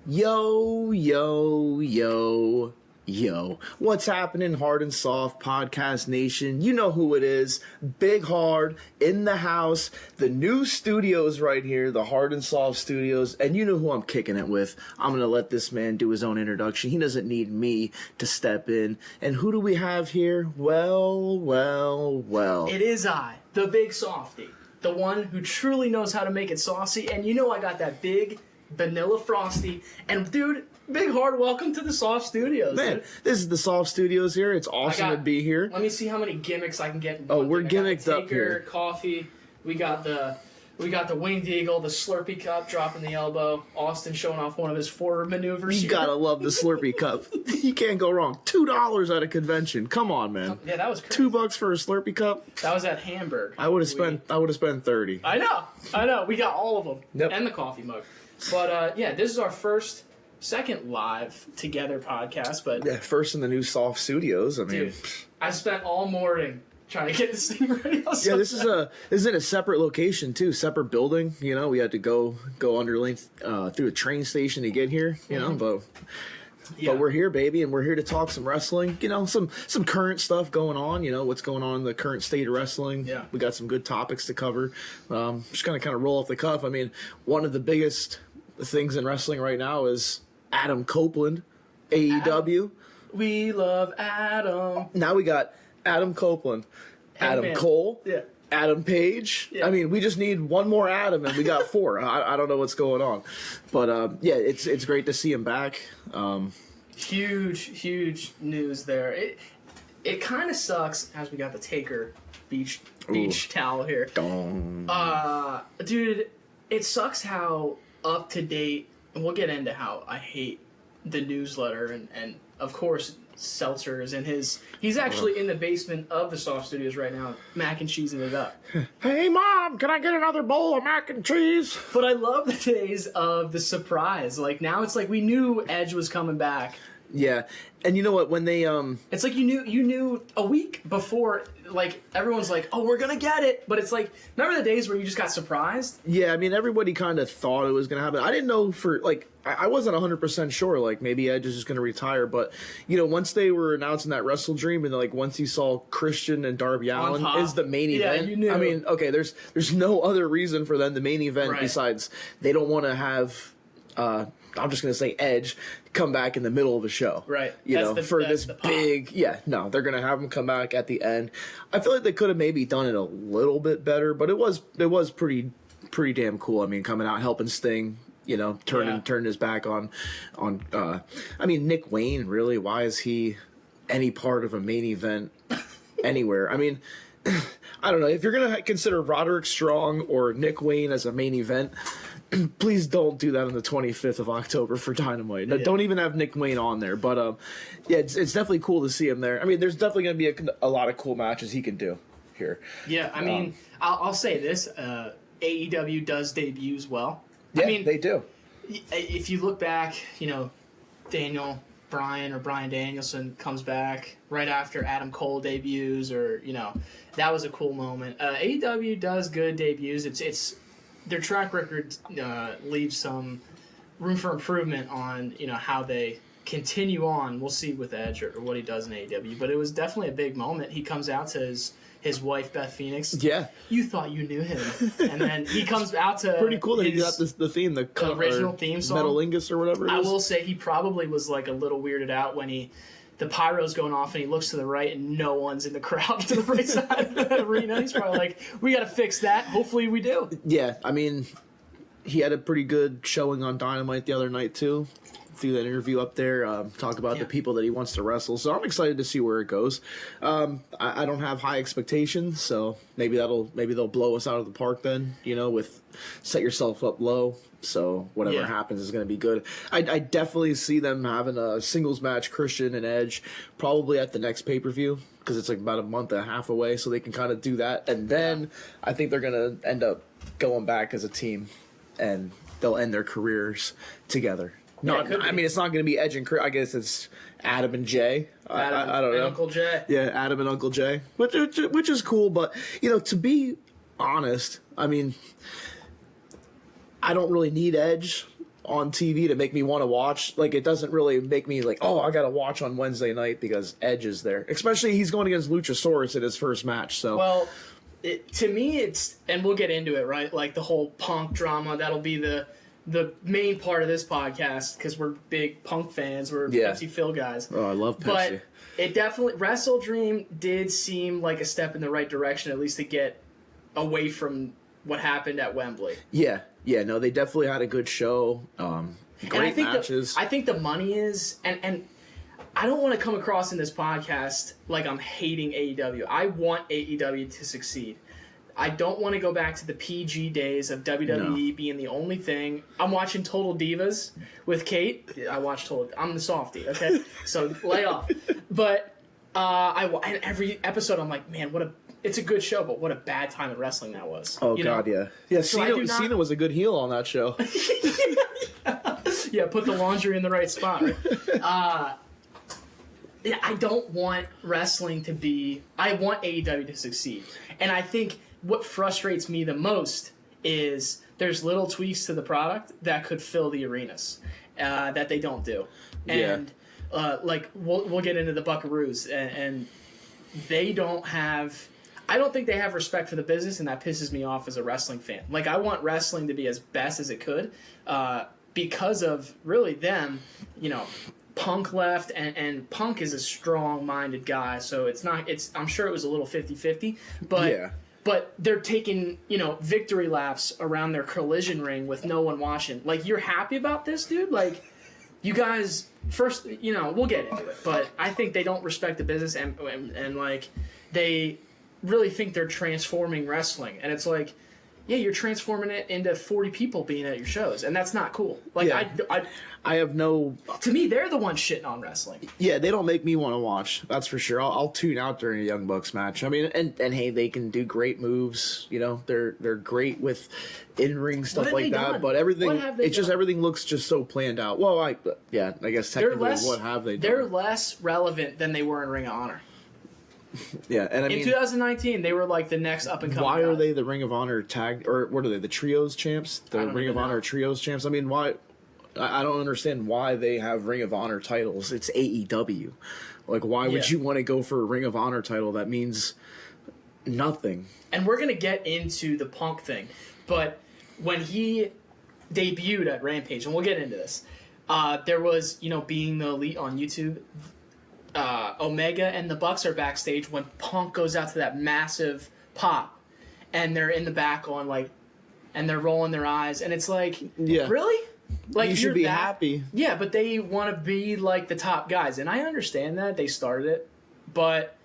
Yo, yo, yo, yo. What's happening, Hard&Soft Podcast Nation? You know who it is. Big Hard in the house. The new studios right here, the Hard&Soft studios. And you know who I'm kicking it with. I'm going to let this man do his own introduction. He doesn't need me to step in. And who do we have here? Well. It is I, the big Softie. The one who truly knows how to make it saucy. And you know I got that big vanilla frosty. And dude, Big Hard, welcome to the Soft Studios. Man, dude. This is the Soft Studios here. It's awesome to be here. Let me see how many gimmicks I can get. Oh, we're gimmicked up here. Coffee. We got the Winged Eagle, the Slurpee cup dropping the elbow. Austin showing off one of his forward maneuvers. You gotta love the Slurpee cup. You can't go wrong. $2 at a convention. Come on, man. Yeah, that was crazy. $2 for a Slurpee cup. That was at Hamburg. I would have spent $30. I know. We got all of them. Yep. And the coffee mug. But yeah, this is our second live together podcast. But Yeah, first in the new Soft Studios. I mean, dude, I spent all morning trying to get this thing ready. yeah, this is in a separate location too, separate building. You know, we had to go underneath through a train station to get here. You know, but we're here, baby, and we're here to talk some wrestling. You know, some current stuff going on. You know, what's going on in the current state of wrestling. Yeah, we got some good topics to cover. Just gonna kind of roll off the cuff. I mean, one of the biggest things in wrestling right now is Adam Copeland, AEW. We love Adam. Now we got Adam Copeland, Adam Cole, Adam Page. Yeah. I mean, we just need one more Adam, and we got four. I don't know what's going on, but yeah, it's great to see him back. Huge news there. It kind of sucks as we got the Taker beach towel here. Dude, it sucks how up to date, and we'll get into how I hate the newsletter and of course Seltzer is he's actually in the basement of the Soft Studios right now, mac and cheesing it up. Hey Mom, can I get another bowl of mac and cheese? But I love the days of the surprise. Like now it's like we knew Edge was coming back. Yeah, and you know what? When they it's like you knew a week before. Like everyone's like, oh, we're gonna get it, but it's like, remember the days where you just got surprised? Yeah, I mean, everybody kind of thought it was gonna happen. I didn't know I wasn't 100% sure. Like maybe Edge is just gonna retire, but you know, once they were announcing that Wrestle Dream, and like once you saw Christian and Darby Allin is the main event. You knew. I mean, okay, there's no other reason for them the main event besides they don't want to have. I'm just going to say Edge come back in the middle of the show. Right. For this big... Yeah, no, they're going to have him come back at the end. I feel like they could have maybe done it a little bit better, but it was pretty damn cool. I mean, coming out, helping Sting, you know, turning his back on I mean, Nick Wayne, really, why is he any part of a main event anywhere? I mean, I don't know. If you're going to consider Roderick Strong or Nick Wayne as a main event... Please don't do that on the 25th of October for Dynamite. No, don't even have Nick Wayne on there. But, yeah, it's definitely cool to see him there. I mean, there's definitely going to be a lot of cool matches he can do here. Yeah, I mean, I'll say this. AEW does debuts well. Yeah, I mean, they do. If you look back, you know, Bryan Danielson comes back right after Adam Cole debuts, or, you know, that was a cool moment. AEW does good debuts. It's their track record leaves some room for improvement on, you know, how they continue on. We'll see with Edge or what he does in AEW, but it was definitely a big moment. He comes out to his wife Beth Phoenix. Yeah, you thought you knew him, and then he comes out to pretty cool that he got the theme, the original theme song, Metalingus or whatever it is. I will say he probably was like a little weirded out when the pyro's going off and he looks to the right and no one's in the crowd to the right side of the arena. He's probably like, we got to fix that. Hopefully we do. Yeah, I mean, he had a pretty good showing on Dynamite the other night too. Through that interview up there, talk about the people that he wants to wrestle. So I'm excited to see where it goes. I don't have high expectations, so maybe they'll blow us out of the park then. You know, with set yourself up low. So whatever happens is going to be good. I definitely see them having a singles match, Christian and Edge, probably at the next pay-per-view because it's like about a month and a half away, so they can kind of do that. And then I think they're going to end up going back as a team, and they'll end their careers together. I mean, it's not going to be Edge and Chris. I guess it's Adam and Jay. I don't know. Uncle Jay. Yeah, Adam and Uncle Jay, which is cool. But, you know, to be honest, I mean, I don't really need Edge on TV to make me want to watch. Like, it doesn't really make me like, oh, I gotta watch on Wednesday night because Edge is there. Especially he's going against Luchasaurus in his first match. So well, to me, it's, and we'll get into it, right? Like the whole Punk drama, that'll be the main part of this podcast because we're big Punk fans. We're Pepsi Phil guys. Oh, I love Pepsi. But it definitely, Wrestle Dream did seem like a step in the right direction, at least to get away from what happened at Wembley. Yeah, no, they definitely had a good show. Great matches. I think the money is, and I don't want to come across in this podcast like I'm hating AEW. I want AEW to succeed. I don't want to go back to the PG days of WWE being the only thing. I'm watching Total Divas with Kate. I'm the softie, okay? So lay off. But and every episode I'm like, man, it's a good show, but what a bad time in wrestling that was. Oh, God, yeah. Yeah, so Cena was a good heel on that show. Yeah, put the laundry in the right spot. Right? I don't want wrestling to be... I want AEW to succeed. And I think what frustrates me the most is there's little tweaks to the product that could fill the arenas that they don't do. And like we'll get into the Buckaroos, and they don't have... I don't think they have respect for the business, and that pisses me off as a wrestling fan. Like, I want wrestling to be as best as it could because of really them, Punk left, and Punk is a strong-minded guy, so I'm sure it was a little 50-50, but they're taking, victory laps around their collision ring with no one watching. Like, you're happy about this, dude? Like, you guys, first, we'll get into it, but I think they don't respect the business, and like, they really think they're transforming wrestling, and it's like, yeah, you're transforming it into 40 people being at your shows, and that's not cool. Like, I have no... To me, they're the ones shitting on wrestling. Yeah, they don't make me want to watch. That's for sure. I'll tune out during a Young Bucks match. I mean, and hey, they can do great moves. They're great with in-ring stuff like that. Done? But everything, it's just everything looks just so planned out. Well, I guess technically, what have they done? They're less relevant than they were in Ring of Honor. Yeah, and in 2019, they were like the next up and coming. Why are they the Ring of Honor tag, or what are they, the Trios champs? The Ring of Honor Trios champs? I mean, why? I don't understand why they have Ring of Honor titles. It's AEW. Like, why would you want to go for a Ring of Honor title? That means nothing. And we're gonna get into the Punk thing, but when he debuted at Rampage, and we'll get into this, there was being the elite on YouTube. Omega and the Bucks are backstage when Punk goes out to that massive pop, and they're in the back and they're rolling their eyes, and it's like, really? Like, you should be happy. Yeah, but they want to be like the top guys, and I understand that they started it, but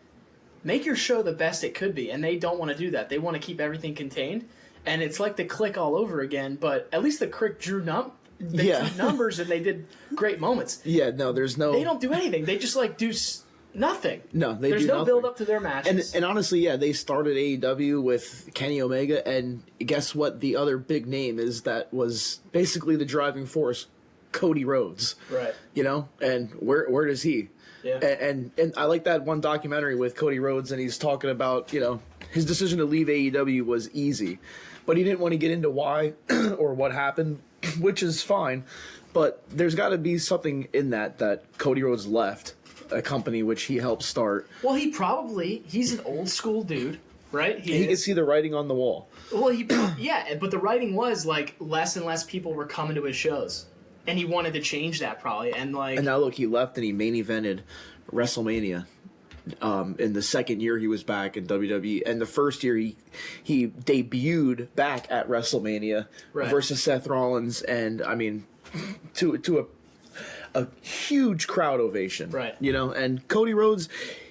make your show the best it could be, and they don't want to do that. They want to keep everything contained, and it's like the Click all over again. But at least the Click drew numbers, and they did great moments. Yeah, no, there's no... They don't do anything. They just, do nothing. No, there's no build-up to their matches. And honestly, they started AEW with Kenny Omega, and guess what the other big name is that was basically the driving force? Cody Rhodes. Right. And where does he? Yeah. And I like that one documentary with Cody Rhodes, and he's talking about, his decision to leave AEW was easy, but he didn't want to get into why or what happened, which is fine, but there's got to be something in that Cody Rhodes left a company which he helped start. Well, he's an old school dude, right? He can see the writing on the wall. Well, but the writing was less and less people were coming to his shows, and he wanted to change that probably, and now look, he left and he main evented WrestleMania. In the second year he was back in WWE, and the first year he debuted back at WrestleMania versus Seth Rollins, and I mean, to a huge crowd ovation, right? And Cody Rhodes,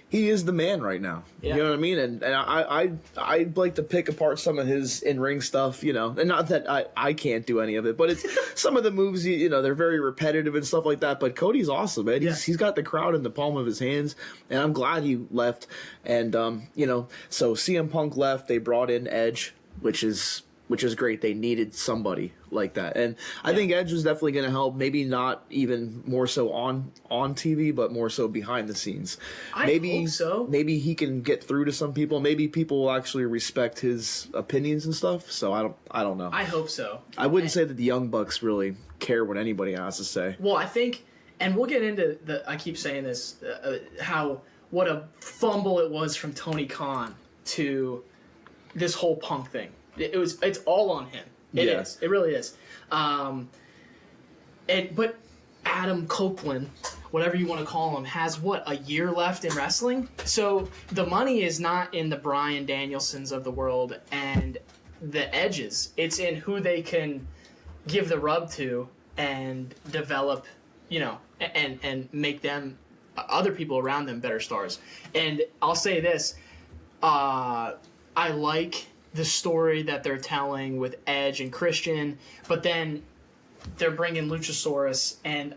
he is the man right now. Yeah. You know what I mean? And I'd like to pick apart some of his in-ring stuff, and not that I can't do any of it, but it's some of the moves, they're very repetitive and stuff like that, but Cody's awesome, man. He's got the crowd in the palm of his hands, and I'm glad he left. And, so CM Punk left, they brought in Edge, which is which is great. They needed somebody like that, and I think Edge was definitely going to help. Maybe not even more so on TV, but more so behind the scenes. I hope so. Maybe he can get through to some people. Maybe people will actually respect his opinions and stuff. So I don't know. I hope so. I wouldn't say that the Young Bucks really care what anybody has to say. Well, I think, and we'll get into I keep saying this, what a fumble it was from Tony Khan to this whole Punk thing. It's all on him. It is. It really is. But Adam Copeland, whatever you want to call him, has a year left in wrestling? So the money is not in the Bryan Danielsons of the world and the Edges. It's in who they can give the rub to and develop, and make them, other people around them, better stars. And I'll say this, I like the story that they're telling with Edge and Christian, but then they're bringing Luchasaurus and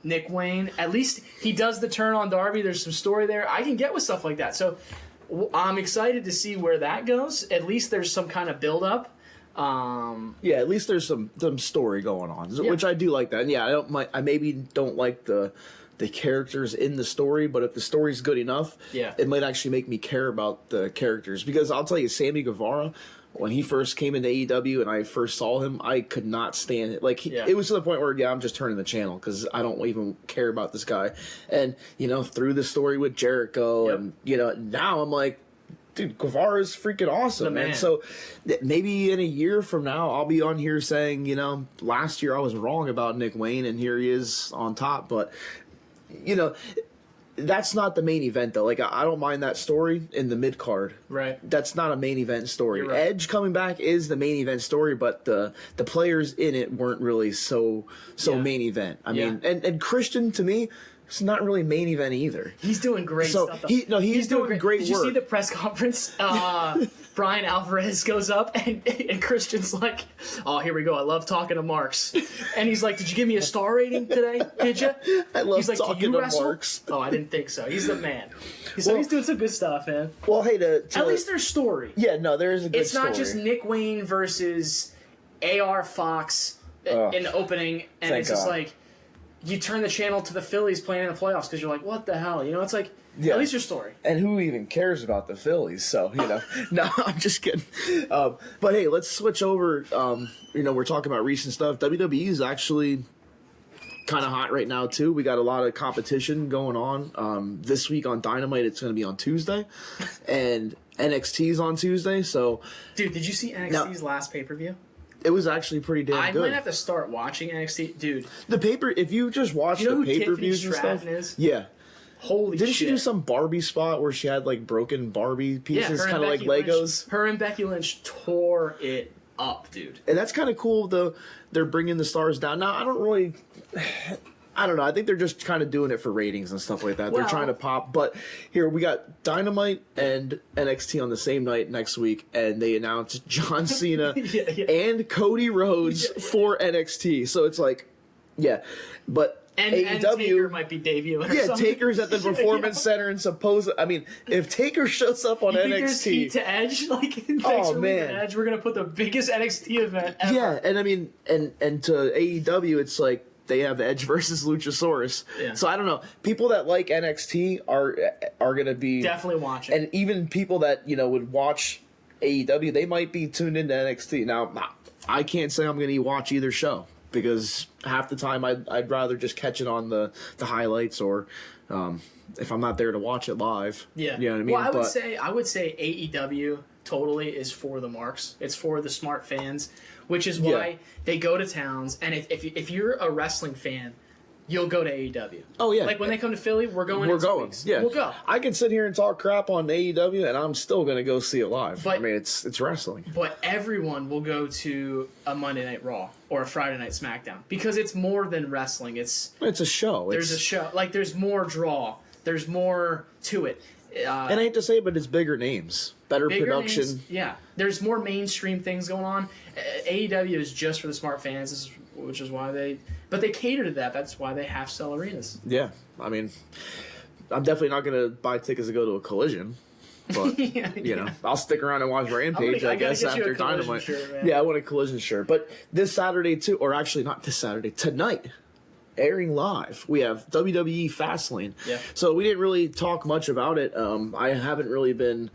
Nick Wayne. At least he does the turn on Darby. There's some story there. I can get with stuff like that. So I'm excited to see where that goes. At least there's some kind of build up. At least there's some story going on, which I do like that. And yeah, I maybe don't like the characters in the story, but if the story's good enough, it might actually make me care about the characters. Because I'll tell you, Sammy Guevara, when he first came into AEW and I first saw him, I could not stand it. It was to the point where I'm just turning the channel because I don't even care about this guy. And through the story with Jericho, and now I'm like, dude, Guevara's freaking awesome, man. So maybe in a year from now, I'll be on here saying, last year I was wrong about Nick Wayne, and here he is on top. But that's not the main event, though. I don't mind that story in the mid card. Right. That's not a main event story. Right. Edge coming back is the main event story, but the players in it weren't really so main event. I mean, and Christian, to me, it's not really main event either. He's doing great stuff. He's doing great work. Did you see the press conference? Brian Alvarez goes up and Christian's like, "Oh, here we go. I love talking to Marks." And he's like, "Did you give me a star rating today? Did you?" I love talking to wrestle? Marks. Oh, I didn't think so. He's the man. So he's doing some good stuff, man. Well, hey, at least there's story. Yeah, no, there is a good story. It's not just Nick Wayne versus AR Fox in the opening, and it's just like you turn the channel to the Phillies playing in the playoffs because you're like, what the hell? It's like, at least your story. And who even cares about the Phillies? So, no, I'm just kidding. But hey, let's switch over. We're talking about recent stuff. WWE is actually kind of hot right now, too. We got a lot of competition going on. This week on Dynamite, it's going to be on Tuesday. And NXT's on Tuesday, so... Dude, did you see NXT's last pay-per-view? It was actually pretty damn good. I might have to start watching NXT. Dude. If you just watch the pay-per-views and stuff... Is? Yeah. Holy Didn't shit. she do some Barbie spot where she had, broken Barbie pieces, kind of like Legos? Her and Becky Lynch tore it up, dude. And that's kind of cool, though. They're bringing the stars down. Now, I don't know. I think they're just kind of doing it for ratings and stuff like that. They're trying to pop. But here, we got Dynamite and NXT on the same night next week, and they announced John Cena and Cody Rhodes for NXT. So it's like, but... And Taker might be debuting. Taker's at the Performance Center and if Taker shows up on NXT, heat to Edge, Edge, we're gonna put the biggest NXT event ever. Yeah, and to AEW, it's like they have Edge versus Luchasaurus. Yeah. So I don't know. People that like NXT are gonna be definitely watching, and even people that would watch AEW, they might be tuned into NXT. Now, I can't say I'm gonna watch either show, because half the time I'd rather just catch it on the highlights, or if I'm not there to watch it live. Yeah. You know what I mean? Well, I would say AEW totally is for the marks. It's for the smart fans, which is why they go to towns. And if you're a wrestling fan, you'll go to AEW. Oh, yeah. When they come to Philly, we're going. Yeah. We'll go. I can sit here and talk crap on AEW, and I'm still going to go see it live. But, it's wrestling. But everyone will go to a Monday Night Raw or a Friday Night SmackDown, because it's more than wrestling. It's a show. There's a show. There's more draw. There's more to it. And I hate to say it, but it's bigger names. Better production. Names, yeah. There's more mainstream things going on. AEW is just for the smart fans, which is why they cater to that. That's why they half sell arenas. Yeah. I'm definitely not going to buy tickets to go to a Collision. But, you know, I'll stick around and watch Rampage, I guess, get you a after Collision Dynamite. shirt, man. Yeah, I want a Collision shirt. But this Saturday, too, or actually not this Saturday, tonight, airing live, we have WWE Fastlane. Yeah. So we didn't really talk much about it. I haven't really been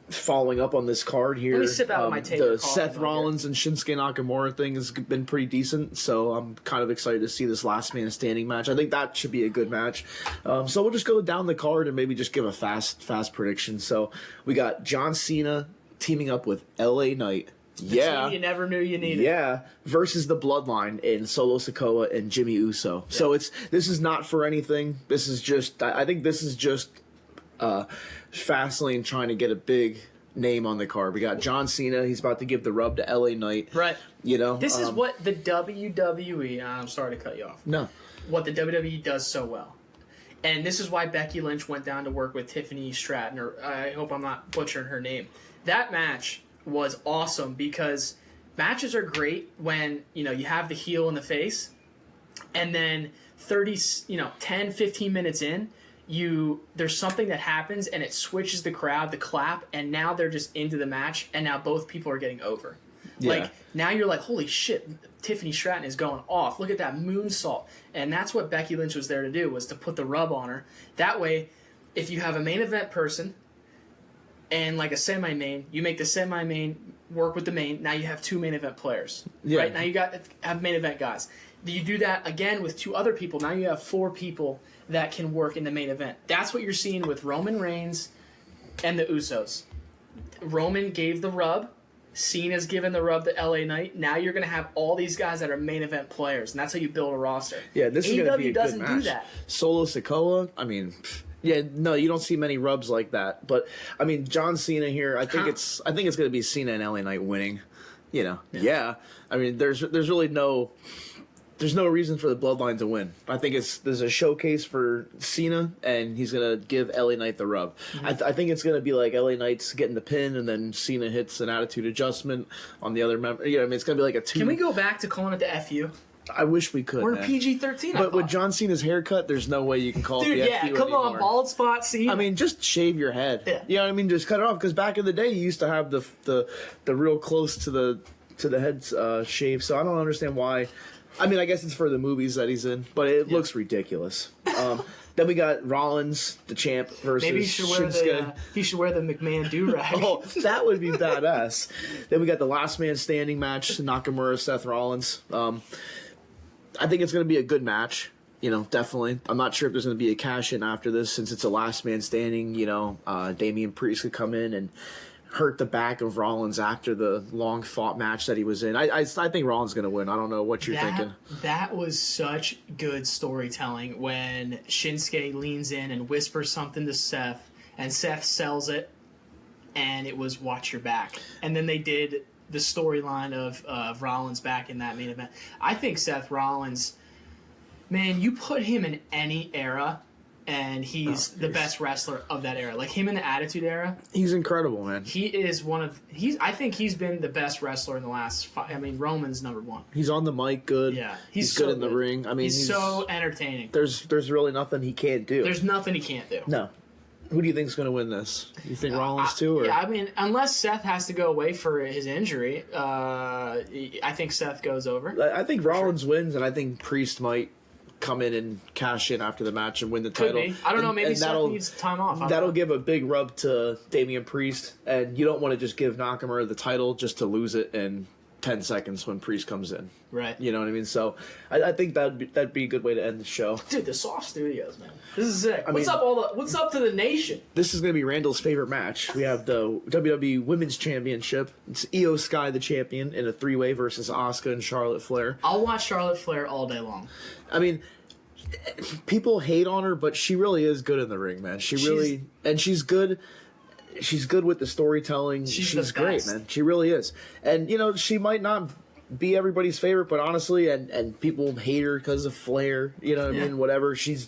following up on this card here. Let me sip out of my table. The Seth Rollins and Shinsuke Nakamura thing has been pretty decent, so I'm kind of excited to see this last man standing match. I think that should be a good match. So we'll just go down the card and maybe just give a fast prediction. So we got John Cena teaming up with LA Knight. Yeah, you never knew you needed. Yeah, versus the Bloodline in Solo Sikoa and Jimmy Uso. Yeah. So this is not for anything. This is just I think this is just Fastlane trying to get a big name on the card. We got John Cena. He's about to give the rub to LA Knight. Right. You know, this is what the WWE. I'm sorry to cut you off. No. What the WWE does so well. And this is why Becky Lynch went down to work with Tiffany Stratton, or I hope I'm not butchering her name. That match was awesome because matches are great when, you know, you have the heel in the face, and then 10, 15 minutes in, there's something that happens and it switches the crowd, the clap, and now they're just into the match, and now both people are getting over. Yeah. Like, now you're like, holy shit, Tiffany Stratton is going off. Look at that moonsault. And that's what Becky Lynch was there to do, was to put the rub on her. That way, if you have a main event person and like a semi-main, you make the semi-main work with the main. Now you have two main event players. Yeah. Right? Now you have main event guys. You do that again with two other people. Now you have four people that can work in the main event. That's what you're seeing with Roman Reigns and the Usos. Roman gave the rub. Cena's given the rub to LA Knight. Now you're going to have all these guys that are main event players, and that's how you build a roster. Yeah, this is going to be a doesn't good match. Do that. Solo Sikoa, I mean, yeah, no, you don't see many rubs like that. But I mean, John Cena here, I think it's going to be Cena and LA Knight winning. You know, yeah. I mean, there's really no reason for the Bloodline to win. I think there's a showcase for Cena, and he's going to give LA Knight the rub. Mm-hmm. I think it's going to be like LA Knight's getting the pin, and then Cena hits an attitude adjustment on the other member. You know, I mean, it's going to be like a two. Can we go back to calling it the FU? I wish we could. We're PG-13. But with John Cena's haircut, there's no way you can call it the FU come anymore. on, bald spot Cena. I mean, just shave your head. Yeah. You know what I mean? Just cut it off, because back in the day, you used to have the real close to the head shave. So I don't understand why. I mean, I guess it's for the movies that he's in, but it looks ridiculous. Then we got Rollins, the champ, versus Maybe he should wear the McMahon do-rag. Oh, that would be badass. Then we got the last man standing match, Nakamura, Seth Rollins. I think it's going to be a good match. You know, definitely. I'm not sure if there's going to be a cash-in after this, since it's a last man standing. You know, Damian Priest could come in and hurt the back of Rollins after the long fought match that he was in. I think Rollins is going to win. I don't know what you're thinking. That was such good storytelling when Shinsuke leans in and whispers something to Seth, and Seth sells it, and it was watch your back. And then they did the storyline of Rollins back in that main event. I think Seth Rollins, man, you put him in any era, and he's the best wrestler of that era. Like him in the Attitude Era. He's incredible, man. He is I think he's been the best wrestler in the last Roman's number one. He's on the mic good. Yeah. He's good in the ring. I mean, he's so entertaining. There's really nothing he can't do. There's nothing he can't do. No. Who do you think's going to win this? You think Rollins too? Or? Yeah, I mean, unless Seth has to go away for his injury, I think Seth goes over. I think Rollins wins, and I think Priest might come in and cash in after the match and win the title. Could be. I don't know. Maybe Seth needs time off. That'll give a big rub to Damian Priest, and you don't want to just give Nakamura the title just to lose it in 10 seconds when Priest comes in. Right. You know what I mean? So I think that'd be a good way to end the show. Dude, the Soft Studios, man. This is sick. What's up to the nation? This is going to be Randall's favorite match. We have the WWE Women's Championship. It's Io Sky, the champion, in a three-way versus Asuka and Charlotte Flair. I'll watch Charlotte Flair all day long. I mean, people hate on her, but she really is good in the ring, man. She's good. She's good with the storytelling. She's great, man. She really is. And, you know, she might not be everybody's favorite, but honestly, and people hate her because of Flair, you know what I mean? Whatever. She's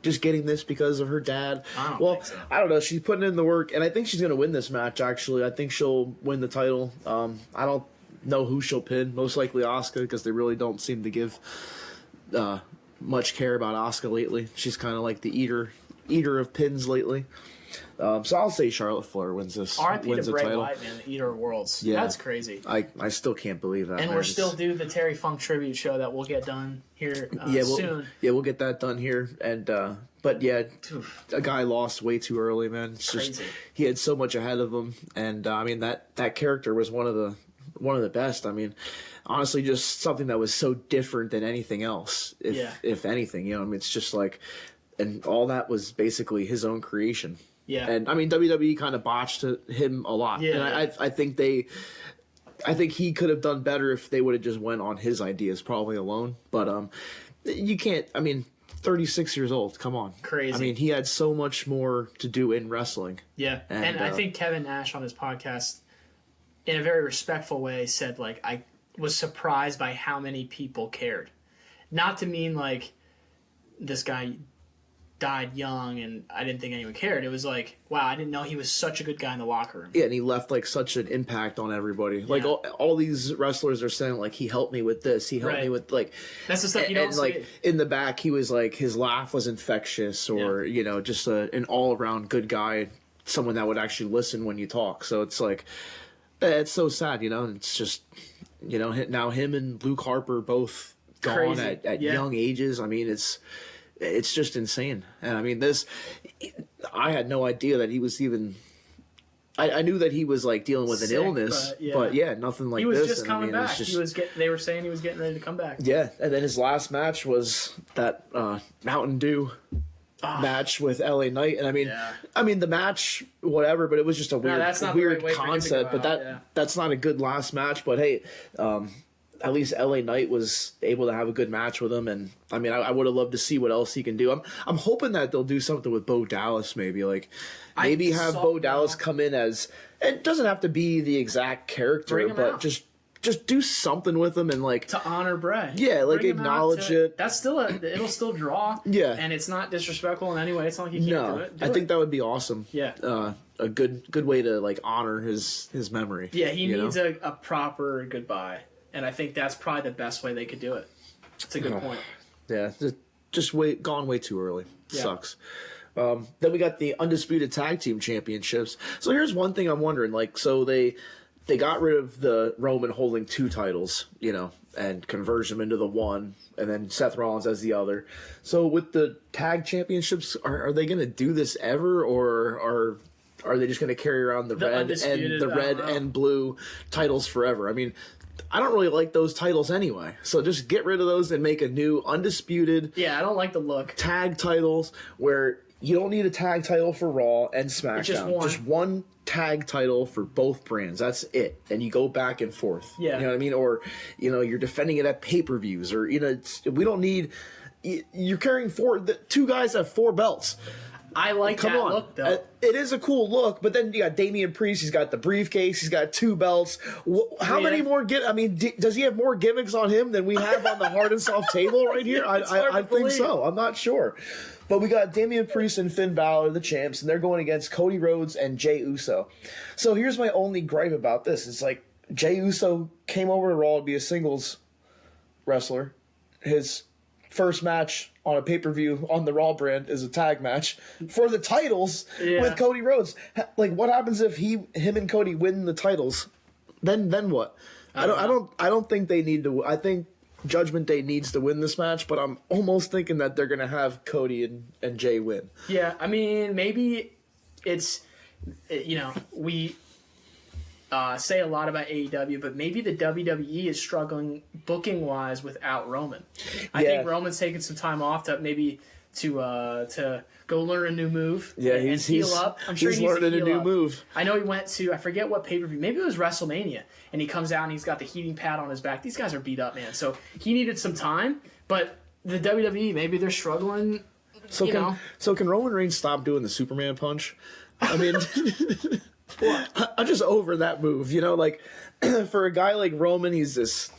just getting this because of her dad. I don't know. She's putting in the work, and I think she's going to win this match, actually. I think she'll win the title. I don't know who she'll pin. Most likely Asuka, because they really don't seem to give much care about Asuka lately. She's kind of like the eater of pins lately. So I'll say Charlotte Flair wins R.I.P. wins to the Bray title. Wyatt, man, the Eater of Worlds. Yeah. That's crazy. I still can't believe that. And man. we're still due the Terry Funk tribute show that we'll get done here soon. Yeah, we'll get that done here. And but yeah, a guy lost way too early, man. It's Crazy. just he had so much ahead of him, and I mean that character was one of the best. I mean, honestly, just something that was so different than anything else. If anything, you know, I mean, it's just like, and all that was basically his own creation. Yeah. And I mean, WWE kind of botched him a lot. Yeah. And I think he could have done better if they would have just went on his ideas probably alone. But you can't. I mean, 36 years old. Come on. Crazy. I mean, he had so much more to do in wrestling. Yeah. And I think Kevin Nash on his podcast, in a very respectful way, said, like, I was surprised by how many people cared. Not to mean, like, this guy died young and I didn't think anyone cared. It was like, wow, I didn't know he was such a good guy in the locker room. Yeah, and he left like such an impact on everybody. Yeah. Like all these wrestlers are saying like he helped me with this, he helped me with like that's the stuff you don't see. Like in the back he was like his laugh was infectious or you know just an all around good guy, someone that would actually listen when you talk. So it's like it's so sad, you know. It's just you know now him and Luke Harper both gone at young ages. I mean it's just insane. And I mean, I had no idea that he was even. I knew that he was like dealing with an illness, but nothing like this. He was just and, coming back. Just, they were saying he was getting ready to come back. Yeah, and then his last match was that Mountain Dew match with LA Knight, and I mean the match, whatever, but it was just a weird concept. But that's not a good last match. But hey. At least LA Knight was able to have a good match with him, and I mean, I would have loved to see what else he can do. I'm hoping that they'll do something with Bo Dallas, maybe have Bo Dallas come in as it doesn't have to be the exact character, but just do something with him and like to honor Bray. Yeah, like acknowledge it. That's still it'll still draw. Yeah, and it's not disrespectful in any way. It's not like you can't do it. I think that would be awesome. Yeah, a good way to like honor his memory. Yeah, he needs a proper goodbye. And I think that's probably the best way they could do it. It's a good point. Yeah, just gone way too early. Yeah. Sucks. Then we got the Undisputed Tag Team Championships. So here's one thing I'm wondering. Like, so they got rid of the Roman holding 2 titles, you know, and converge them into the one, and then Seth Rollins as the other. So with the Tag Championships, are they going to do this ever, or are they just going to carry around the red and blue titles forever? I mean, I don't really like those titles anyway. So just get rid of those and make a new undisputed. Yeah, I don't like the look. Tag titles where you don't need a tag title for Raw and SmackDown. Just one tag title for both brands. That's it. And you go back and forth. Yeah. You know what I mean? Or, you know, you're defending it at pay-per-views or, you know, we don't need. You're carrying 2 guys have 4 belts. I like that look, though. It is a cool look, but then you got Damian Priest. He's got the briefcase. He's got 2 belts. How many more? Does he have more gimmicks on him than we have on the Hard&Soft table right here? I think so. I'm not sure. But we got Damian Priest and Finn Balor, the champs, and they're going against Cody Rhodes and Jey Uso. So here's my only gripe about this. It's like Jey Uso came over to Raw to be a singles wrestler. His first match on a pay-per-view on the Raw brand is a tag match for the titles with Cody Rhodes. Like, what happens if him and Cody win the titles? Then what? I don't think they need to. I think Judgment Day needs to win this match, but I'm almost thinking that they're gonna have Cody and Jay win. Yeah, I mean, maybe it's we say a lot about AEW, but maybe the WWE is struggling booking wise without Roman. I think Roman's taking some time off to maybe to go learn a new move. Yeah, and heal up. I'm sure he's learning a new move. I know he went to, I forget what pay-per-view, maybe it was WrestleMania, and he comes out and he's got the heating pad on his back. These guys are beat up, man. So he needed some time, but the WWE, maybe they're struggling. So can Roman Reigns stop doing the Superman punch? I mean, I'm just over that move. You know, like for a guy like Roman, he's this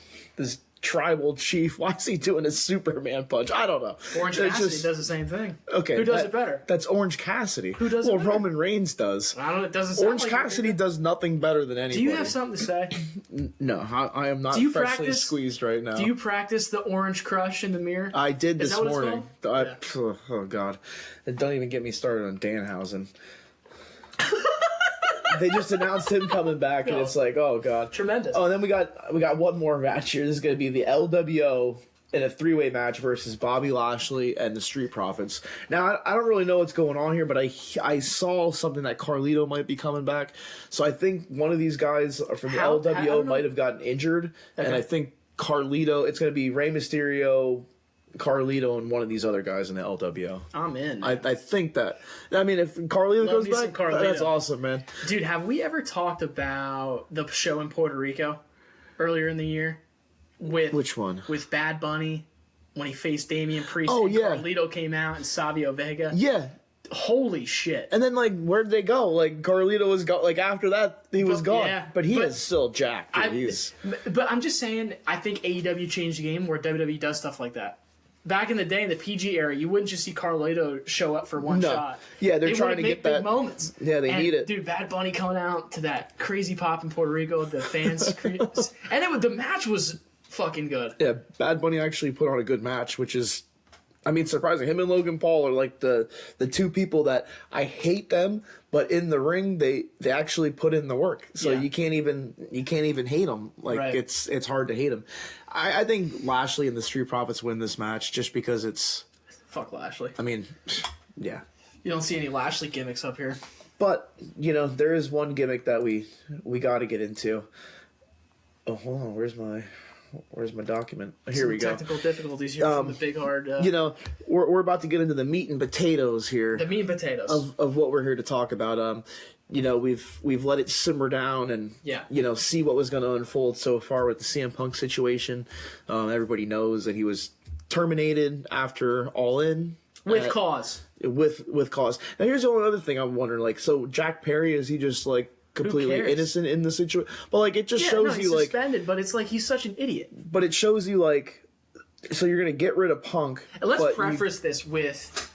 tribal chief. Why is he doing a Superman punch? I don't know. Orange Cassidy does the same thing. Okay, who does it better? That's Orange Cassidy. Who does it better? Roman Reigns does. I don't know. It doesn't sound Orange Cassidy does nothing better than anybody. Do you have something to say? No, I am not freshly squeezed right now. Do you practice the Orange Crush in the mirror? I did this morning. Oh God! And don't even get me started on Danhausen. They just announced him coming back, and it's like, oh god, tremendous. Oh, and then we got one more match here. This is going to be the LWO in a 3-way match versus Bobby Lashley and the Street Profits. Now, I don't really know what's going on here, but I saw something that Carlito might be coming back. So I think one of these guys from the LWO might have gotten injured, and I think Carlito. It's going to be Rey Mysterio, Carlito, and one of these other guys in the LWO. I'm in. I think that. I mean, if Carlito goes back, that's awesome, man. Dude, have we ever talked about the show in Puerto Rico earlier in the year? With which one? With Bad Bunny when he faced Damian Priest. Oh, and yeah. Carlito came out and Savio Vega. Yeah. Holy shit. And then, like, where'd they go? Like, Carlito was gone. Like, after that, he was gone. Yeah, but he is still jacked. But I'm just saying, I think AEW changed the game where WWE does stuff like that. Back in the day, in the PG era, you wouldn't just see Carlito show up for one shot. Yeah, they're trying to get that big moments. Yeah, they need it. Dude, Bad Bunny coming out to that crazy pop in Puerto Rico, the fans, and then the match was fucking good. Yeah, Bad Bunny actually put on a good match, which is, I mean, surprising. Him and Logan Paul are like the two people that I hate them, but in the ring they actually put in the work. So you can't even hate them. Like it's hard to hate them. I think Lashley and the Street Profits win this match just because it's fuck Lashley. I mean, yeah. You don't see any Lashley gimmicks up here. But there is one gimmick that we got to get into. Oh, hold on. Where's my document? Here we go. Technical difficulties here from the big hard. We're about to get into the meat and potatoes here. The meat and potatoes of what we're here to talk about. We've let it simmer down and see what was going to unfold so far with the CM Punk situation. Everybody knows that he was terminated after All In with cause. With cause. Now here's the only other thing I'm wondering. Like, so Jack Perry, is he just like completely innocent in the situation? But like, it just shows you like suspended. But it's like he's such an idiot. But it shows you like, so you're gonna get rid of Punk. And let's preface this with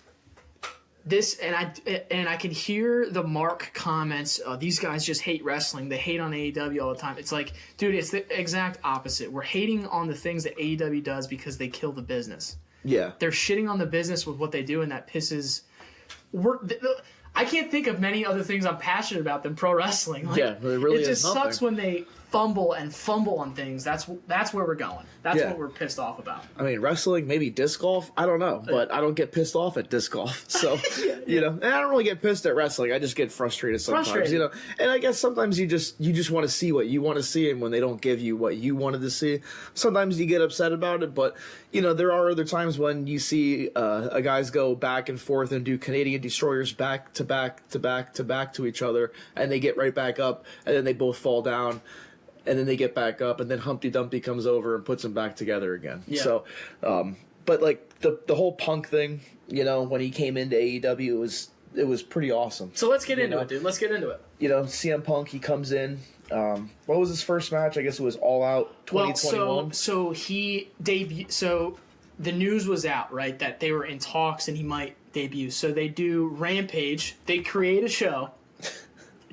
this, and I can hear the Mark comments. These guys just hate wrestling. They hate on AEW all the time. It's like, dude, it's the exact opposite. We're hating on the things that AEW does because they kill the business. Yeah, they're shitting on the business with what they do, and that pisses. I can't think of many other things I'm passionate about than pro wrestling. Like, it really it just sucks when they fumble on things. That's where we're going. That's what we're pissed off about. I mean, wrestling, maybe disc golf. I don't know, but I don't get pissed off at disc golf. So and I don't really get pissed at wrestling. I just get frustrated sometimes. And I guess sometimes you just want to see what you want to see, and when they don't give you what you wanted to see, sometimes you get upset about it. But there are other times when you see a guys go back and forth and do Canadian destroyers back to back to back to back to each other, and they get right back up, and then they both fall down. And then they get back up, and then Humpty Dumpty comes over and puts them back together again. Yeah. So, but like the whole Punk thing, when he came into AEW, it was pretty awesome. So let's get into it, dude. Let's get into it. CM Punk, he comes in. What was his first match? I guess it was All Out 2021. Well, so he debuted. So the news was out, right, that they were in talks and he might debut. So they do Rampage. They create a show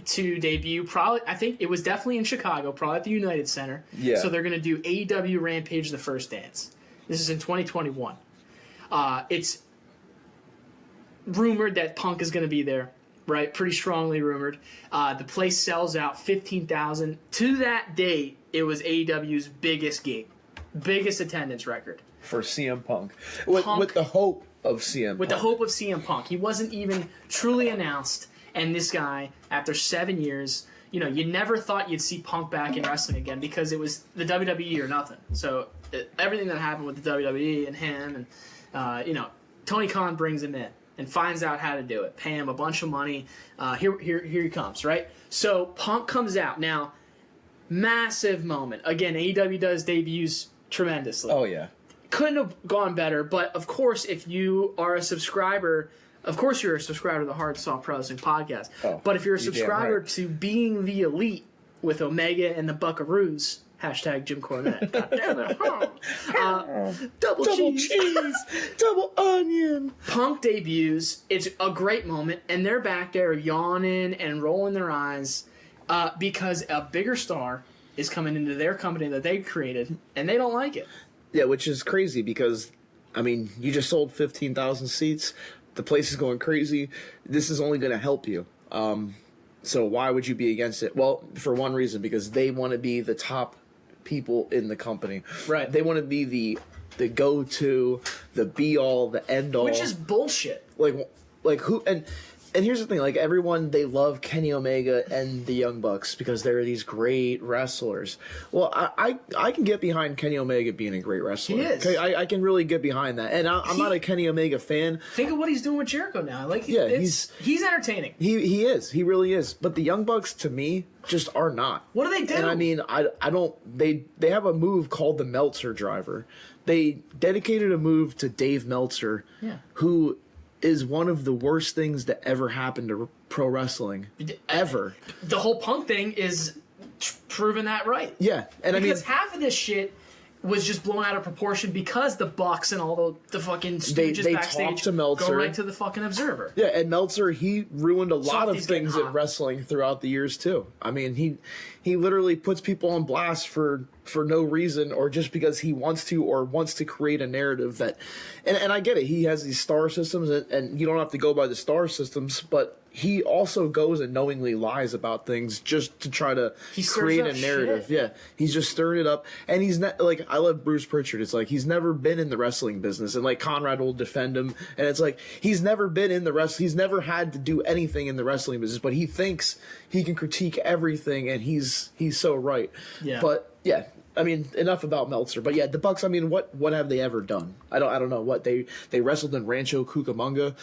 to debut, probably, I think it was definitely in Chicago, probably at the United Center. Yeah. So they're going to do AEW Rampage The First Dance. This is in 2021. It's rumored that Punk is going to be there, right? Pretty strongly rumored. The place sells out 15,000. To that date, it was AEW's biggest gig, biggest attendance record. For CM Punk. With the hope of CM Punk. With the hope of CM Punk. He wasn't even truly announced. And this guy, after 7 years, you never thought you'd see Punk back in wrestling again because it was the WWE or nothing. So everything that happened with the WWE and him, and Tony Khan brings him in and finds out how to do it, pay him a bunch of money. Here he comes, right? So Punk comes out now. Massive moment again. AEW does debuts tremendously. Oh yeah, couldn't have gone better. But of course, if you are a subscriber. Of course, you're a subscriber to the Hard&Soft Pro Wrestling Podcast. Oh, but if you're a subscriber to Being the Elite with Omega and the Buckaroos, hashtag Jim Cornette. God damn it. Double cheese. Double onion. Punk debuts. It's a great moment. And they're back there yawning and rolling their eyes because a bigger star is coming into their company that they created, and they don't like it. Yeah, which is crazy because, I mean, you just sold 15,000 seats. The place is going crazy. This is only going to help you. So why would you be against it? Well, for one reason, because they want to be the top people in the company. Right. They want to be the go-to, the be-all, the end-all. Which is bullshit. Like who and here's the thing, like everyone, they love Kenny Omega and the Young Bucks because they're these great wrestlers. Well, I can get behind Kenny Omega being a great wrestler. He is. Okay, I can really get behind that. And I'm not a Kenny Omega fan. Think of what he's doing with Jericho now. Like, he's entertaining. He is. He really is. But the Young Bucks, to me, just are not. What do they do? And I mean, I don't. They have a move called the Meltzer Driver. They dedicated a move to Dave Meltzer, who is one of the worst things that ever happened to pro wrestling ever. The whole Punk thing is proving that right. Yeah, and because half of this shit was just blown out of proportion because the Bucks and all the fucking stooges they backstage talked to Meltzer. go right to the fucking Observer. Yeah, and Meltzer, he ruined a lot of Softie's things in wrestling throughout the years too. I mean, he literally puts people on blast for no reason, or just because he wants to, or wants to create a narrative that, and I get it, he has these star systems, and you don't have to go by the star systems, but he also goes and knowingly lies about things just to try to create a narrative. Shit. Yeah, he's just stirring it up, and he's not like, I love Bruce Pritchard. It's like he's never been in the wrestling business, and like Conrad will defend him, and it's like he's never been in the he's never had to do anything in the wrestling business, but he thinks he can critique everything, and he's so right. Yeah, but yeah. I mean, enough about Meltzer, but yeah, the Bucks. I mean, what have they ever done? I don't know what they wrestled in Rancho Cucamonga,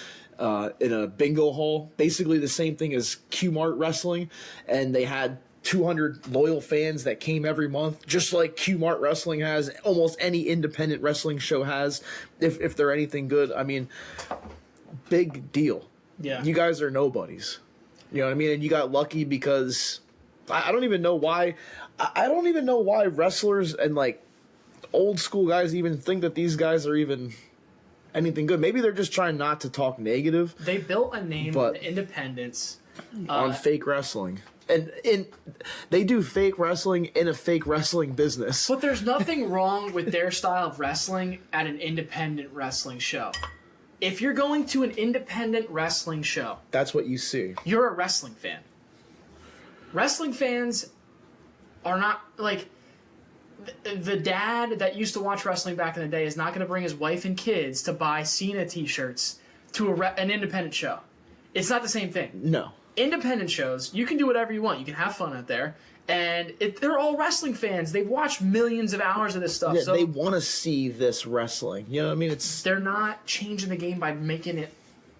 in a bingo hall, basically the same thing as Q-Mart wrestling, and they had 200 loyal fans that came every month, just like Q-Mart wrestling has. Almost any independent wrestling show has, if they're anything good. I mean, big deal. Yeah, you guys are nobodies. You know what I mean? And you got lucky because I don't even know why. I don't even know why wrestlers and like old school guys even think that these guys are even anything good. Maybe they're just trying not to talk negative. They built a name on independence on fake wrestling. And they do fake wrestling in a fake wrestling business. But there's nothing wrong with their style of wrestling at an independent wrestling show. If you're going to an independent wrestling show, that's what you see. You're a wrestling fan. Wrestling fans are not like the dad that used to watch wrestling back in the day is not going to bring his wife and kids to buy Cena t-shirts to an independent show. It's not the same thing. No. Independent shows, you can do whatever you want. You can have fun out there. And they're all wrestling fans. They've watched millions of hours of this stuff. Yeah, so they want to see this wrestling. You know what I mean? They're not changing the game by making it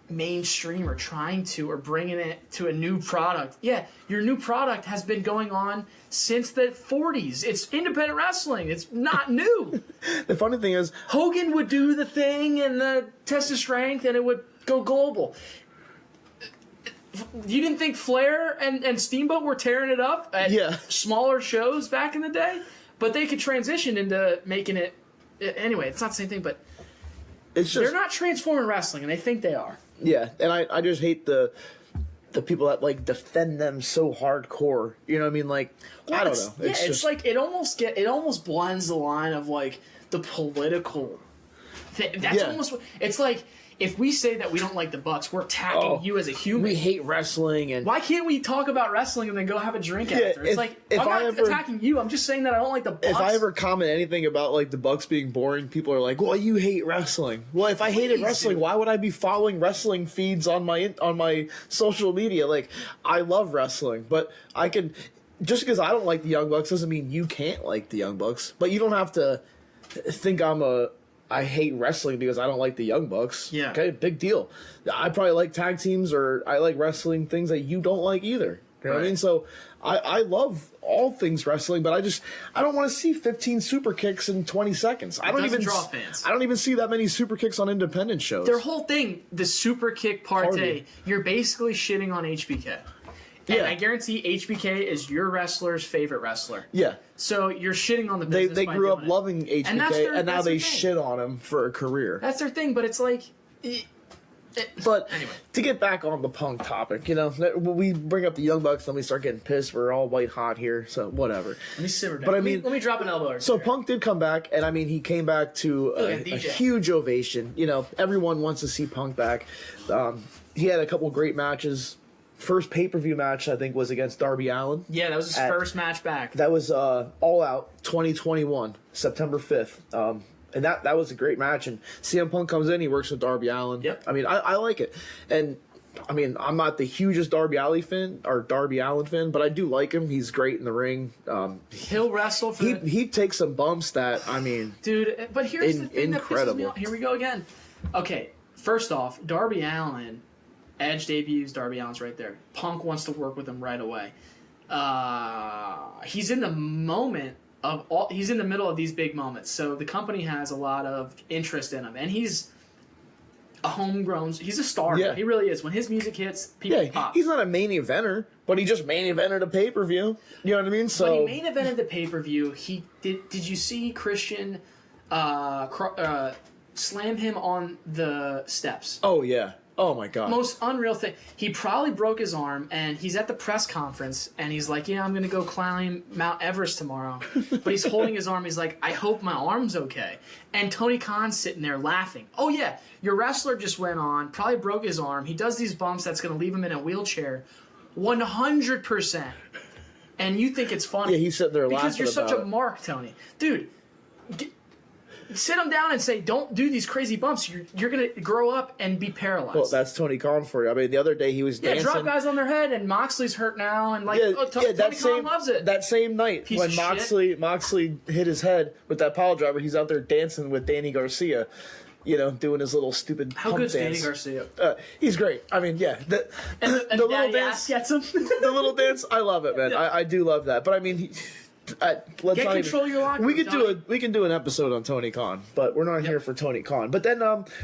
mainstream or trying to, or bringing it to a new product. Yeah, your new product has been going on since the 40s. It's independent wrestling. It's not new. The funny thing is, Hogan would do the thing and the test of strength and it would go global. You didn't think Flair and Steamboat were tearing it up at smaller shows back in the day? But they could transition into making it... Anyway, it's not the same thing, but it's just, they're not transforming wrestling, and they think they are. Yeah, and I just hate the people that like defend them so hardcore. You know what I mean? Like, well, I don't know. It's just like it almost blends the line of like the political thing. That's almost, it's like if we say that we don't like the Bucks, we're attacking you as a human. We hate wrestling, and why can't we talk about wrestling and then go have a drink after? It's like I'm not attacking you. I'm just saying that I don't like the Bucks. If I ever comment anything about like the Bucks being boring, people are like, "Well, you hate wrestling." Well, if I hated wrestling, why would I be following wrestling feeds on my social media? Like, I love wrestling, but I can, just because I don't like the Young Bucks doesn't mean you can't like the Young Bucks. But you don't have to think I hate wrestling because I don't like the Young Bucks. Yeah. Okay, big deal. I probably like tag teams, or I like wrestling things that you don't like either. You know what I mean? So I love all things wrestling, but I don't want to see 15 super kicks in 20 seconds. I don't even draw fans. I don't even see that many super kicks on independent shows. Their whole thing, the super kick party, you're basically shitting on HBK. And I guarantee HBK is your wrestler's favorite wrestler. Yeah. So you're shitting on the business. They grew up loving HBK, and now they shit on him for a career. That's their thing, but it's like... But anyway, to get back on the Punk topic, you know, when we bring up the Young Bucks, then we start getting pissed. We're all white hot here, so whatever. Let me simmer down. But I mean, let me drop an elbow. So Punk did come back, and I mean, he came back to a huge ovation. You know, everyone wants to see Punk back. He had a couple great matches first pay-per-view match, I think, was against Darby Allin. Yeah, that was his first match back. That was All Out 2021, September 5th. And that was a great match. And CM Punk comes in, he works with Darby Allin. Yep. I mean, I like it. And I mean, I'm not the hugest Darby Allin fan, but I do like him. He's great in the ring. He'll wrestle for he takes some bumps that, I mean, dude. But here's the thing incredible. that pisses me off. Here we go again. Okay, first off, Darby Allin, Edge debuts. Darby Allin's right there. Punk wants to work with him right away. He's in the moment of all. He's in the middle of these big moments, so the company has a lot of interest in him, and he's a homegrown. He's a star. Yeah. He really is. When his music hits, people pop. He's not a main eventer, but he just main evented a pay-per-view. You know what I mean? So when he main evented the pay-per-view, he did you see Christian slam him on the steps? Oh yeah. Oh my god. Most unreal thing. He probably broke his arm, and he's at the press conference, and he's like, "Yeah, I'm gonna go climb Mount Everest tomorrow." But he's holding his arm. He's like, "I hope my arm's okay." And Tony Khan's sitting there laughing. Oh yeah, your wrestler just went on, probably broke his arm. He does these bumps that's gonna leave him in a wheelchair, 100%. And you think it's funny? Yeah, he's sitting there laughing because you're such about a mark, Tony, dude. Sit him down and say, "Don't do these crazy bumps. You're gonna grow up and be paralyzed." Well, that's Tony Khan for you. I mean, the other day he was dancing. Drop guys on their head, and Moxley's hurt now, and Tony Khan loves it. That same night Piece when of Moxley hit his head with that pile driver, he's out there dancing with Danny Garcia, doing his little stupid How pump good's dance. Danny Garcia? He's great. I mean, yeah, the little dance gets him. the little dance. I love it, man. Yeah. I do love that. But I mean, let's Get not control of your locker room, we can do an episode on Tony Khan, but we're not here for Tony Khan. But then,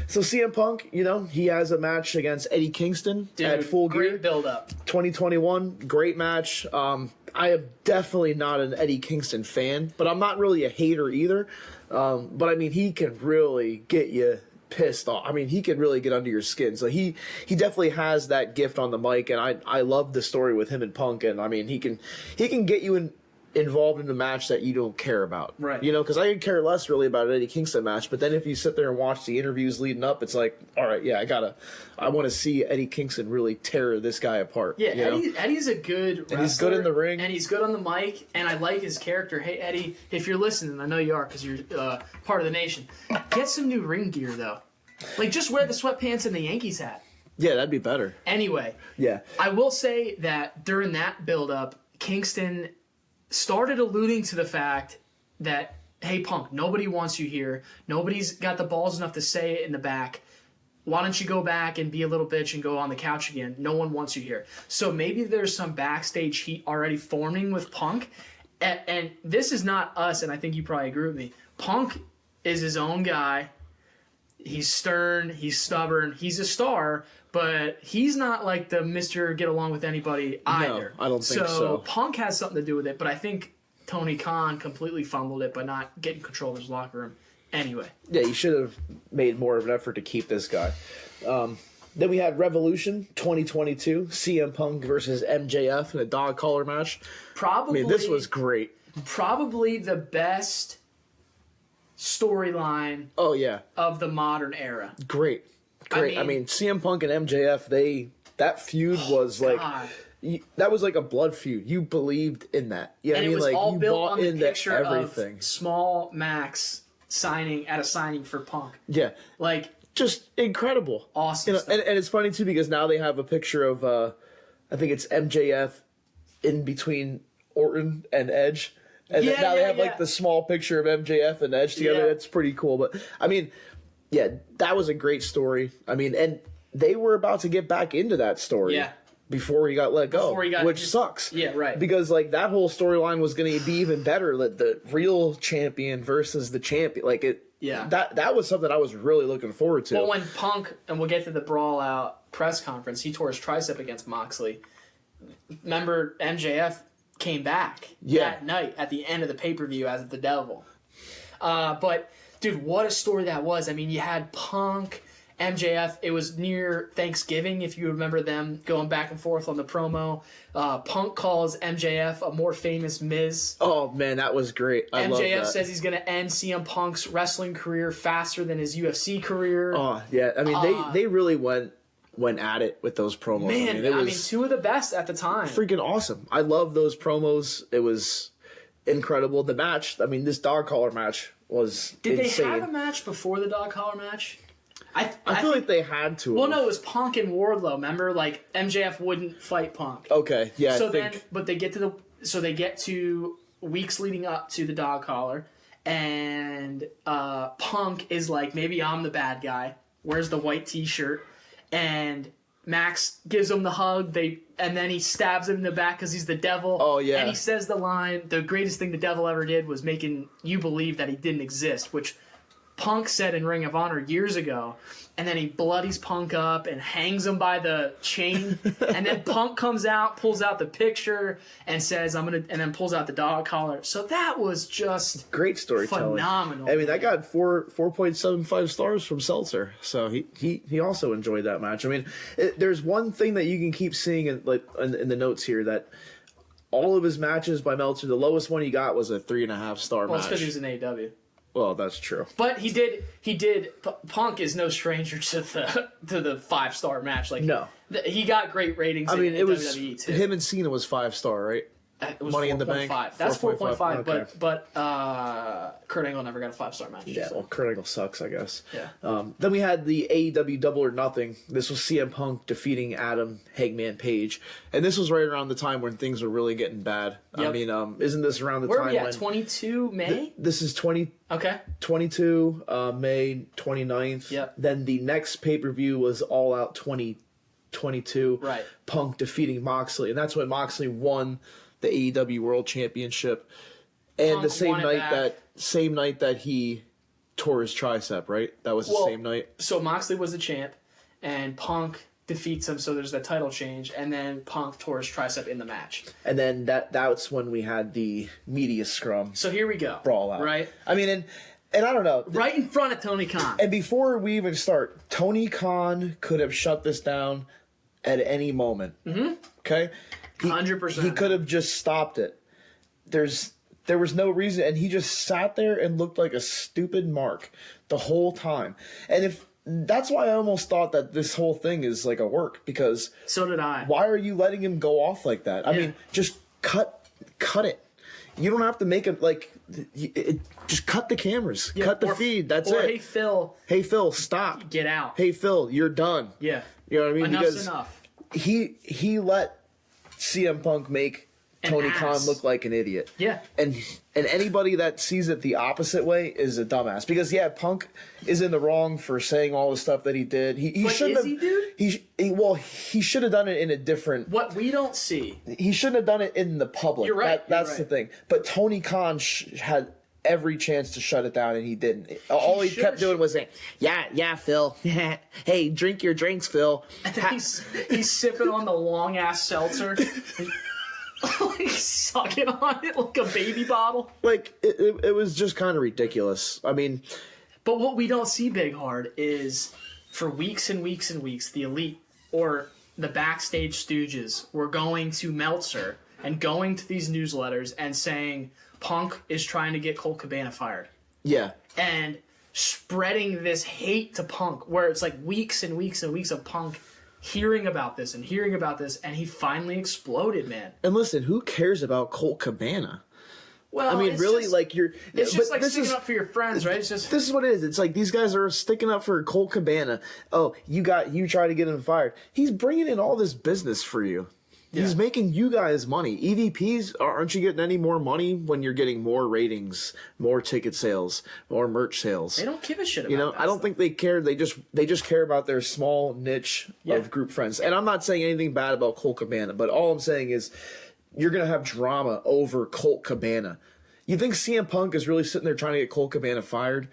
so CM Punk, he has a match against Eddie Kingston at Full Gear. Great build up. 2021, great match. I am definitely not an Eddie Kingston fan, but I'm not really a hater either. But I mean, he can really get you pissed off. I mean, he can really get under your skin. So he definitely has that gift on the mic, and I love the story with him and Punk. And I mean, he can get you involved in a match that you don't care about, right? Because I could care less really about an Eddie Kingston match, but then if you sit there and watch the interviews leading up, it's like, all right, yeah, I want to see Eddie Kingston really tear this guy apart. Yeah, Eddie's a good wrestler, and he's good in the ring, and he's good on the mic, and I like his character. Hey, Eddie, if you're listening, I know you are because you're part of the nation. Get some new ring gear though, like just wear the sweatpants and the Yankees hat. Yeah, that'd be better. Anyway, yeah, I will say that during that build-up, Kingston started alluding to the fact that, hey, Punk, nobody wants you here. Nobody's got the balls enough to say it in the back. Why don't you go back and be a little bitch and go on the couch again? No one wants you here. So maybe there's some backstage heat already forming with Punk. And this is not us, and I think you probably agree with me. Punk is his own guy. He's stern. He's stubborn. He's a star. But he's not like the Mr. Get Along with Anybody either. No, I don't think so. Punk has something to do with it, but I think Tony Khan completely fumbled it by not getting control of his locker room. Anyway. Yeah, you should have made more of an effort to keep this guy. Then we had Revolution 2022, CM Punk versus MJF in a dog collar match. This was great. Probably the best storyline of the modern era. Great. I mean, CM Punk and MJF, that feud was that was like a blood feud. You believed in that. Yeah, and it was all built on the picture everything. Of Small Max signing for Punk. Yeah, just incredible, awesome. And it's funny too because now they have a picture of I think it's MJF in between Orton and Edge, and now they have the small picture of MJF and Edge together. It's pretty cool, but I mean. Yeah, that was a great story. I mean, and they were about to get back into that story before he got let go, which sucks. Yeah, right. Because that whole storyline was going to be even better. The real champion versus the champion. That was something I was really looking forward to. Well, when Punk, and we'll get to the Brawl Out press conference, he tore his tricep against Moxley. Remember, MJF came back that night at the end of the pay-per-view as the devil. But... dude, what a story that was. I mean, you had Punk, MJF. It was near Thanksgiving, if you remember them going back and forth on the promo. Punk calls MJF a more famous Miz. Oh, man, that was great. I love that. MJF says he's going to end CM Punk's wrestling career faster than his UFC career. Oh, yeah. I mean, they really went went at it with those promos. Man, it was two of the best at the time. freaking awesome. I love those promos. It was incredible. The match, I mean, this dog collar match was Did insane. they have a match before the dog collar match? I feel like they had to. Well, no, it was Punk and Wardlow. Remember, like MJF wouldn't fight Punk. Okay, yeah. So I think. then, but they get to weeks leading up to the dog collar, and Punk is like, maybe I'm the bad guy. Wears the white T-shirt, and Max gives him the hug. And then he stabs him in the back because he's the devil. Oh yeah. And he says the line, "The greatest thing the devil ever did was making you believe that he didn't exist," which Punk said in Ring of Honor years ago. And then he bloodies Punk up and hangs him by the chain. And then Punk comes out, pulls out the picture, and says, and then pulls out the dog collar. So that was just great storytelling. Phenomenal. I mean, that got 4.75 stars from Seltzer. So he also enjoyed that match. I mean, there's one thing that you can keep seeing in the notes here, that all of his matches by Meltzer, the lowest one he got was a 3.5 star match. Well, it's because he was in AEW. Well, that's true. But he did. Punk is no stranger to the 5-star match. Like, no, he got great ratings. I mean, it was WWE too. him and Cena was 5-star, right? It was Money 4. in the Bank. 5. That's 4.5. Okay. But Kurt Angle never got a 5-star match. Yeah, well, Kurt Angle sucks, I guess. Yeah. Then we had the AEW Double or Nothing. This was CM Punk defeating Adam Hangman Page, and this was right around the time when things were really getting bad. Yep. I mean, isn't this around the Where time are we at? when 22 May? this is 20? Okay. 22 May 29th. Yep. Then the next pay-per-view was All Out 2022. Right. Punk defeating Moxley, and that's when Moxley won the AEW World Championship. And Punk the same won it night back. that he tore his tricep, right? That was the same night. So Moxley was the champ, and Punk defeats him, so there's that title change, and then Punk tore his tricep in the match. And then that's when we had the media scrum. So here we go. Brawl out. Right? I mean, and I don't know. Right in front of Tony Khan. And before we even start, Tony Khan could have shut this down at any moment. Mm-hmm. Okay? 100%. He could have just stopped it. There was no reason, and he just sat there and looked like a stupid mark the whole time. And that's why I almost thought that this whole thing is like a work, because So did I. why are you letting him go off like that? I mean, just cut it. You don't have to make it like just cut the cameras, cut the feed. That's it. Hey Phil, stop. Get out. Hey Phil, you're done. Yeah. You know what I mean? Enough's Because enough. he let CM Punk make Tony Khan look like an idiot. Yeah. And anybody that sees it the opposite way is a dumbass. Because Punk is in the wrong for saying all the stuff that he did. He shouldn't have. Dude? He should have done it in a different. What we don't see. He shouldn't have done it in the public. You're right. That's the thing. But Tony Khan had every chance to shut it down, and he didn't. All he kept doing was saying, "Yeah, Phil. Hey, drink your drinks, Phil." And then he's sipping on the long ass seltzer. Like sucking on it like a baby bottle. Like it was just kind of ridiculous. I mean, but what we don't see, Big Hard, is for weeks and weeks and weeks, the Elite or the backstage stooges were going to Meltzer and going to these newsletters and saying Punk is trying to get Colt Cabana fired. Yeah. And spreading this hate to Punk, where it's like weeks and weeks and weeks of Punk hearing about this, and he finally exploded, man. And listen, who cares about Colt Cabana? Well, I mean, really, like you're. It's just like sticking up for your friends, right? It's just this is what it is. It's like these guys are sticking up for Colt Cabana. Oh, you try to get him fired. He's bringing in all this business for you. He's making you guys money. EVPs, aren't you getting any more money when you're getting more ratings, more ticket sales, more merch sales? They don't give a shit about that. I don't think they care. They just care about their small niche of group friends. And I'm not saying anything bad about Colt Cabana, but all I'm saying is you're going to have drama over Colt Cabana. You think CM Punk is really sitting there trying to get Colt Cabana fired?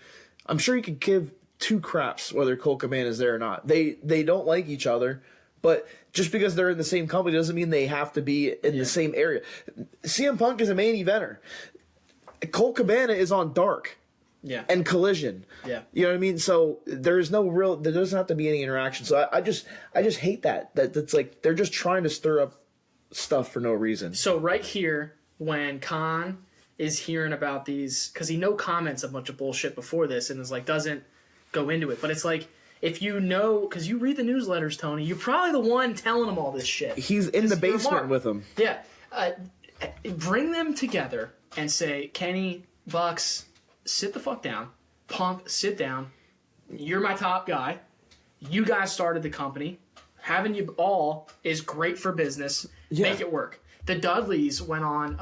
I'm sure he could give two craps whether Colt Cabana is there or not. They don't like each other. But just because they're in the same company doesn't mean they have to be in the same area. CM Punk is a main eventer. Colt Cabana is on Dark. Yeah. And Collision. Yeah. You know what I mean? So there doesn't have to be any interaction. So I just hate that. That's like they're just trying to stir up stuff for no reason. So right here, when Khan is hearing about these, because he comments a bunch of bullshit before this and is like, doesn't go into it. But it's like, if you know, because you read the newsletters, Tony, you're probably the one telling them all this shit. He's in the basement with them. Yeah. Bring them together and say, Kenny, Bucks, sit the fuck down. Punk, sit down. You're my top guy. You guys started the company. Having you all is great for business. Yeah. Make it work. The Dudleys went on,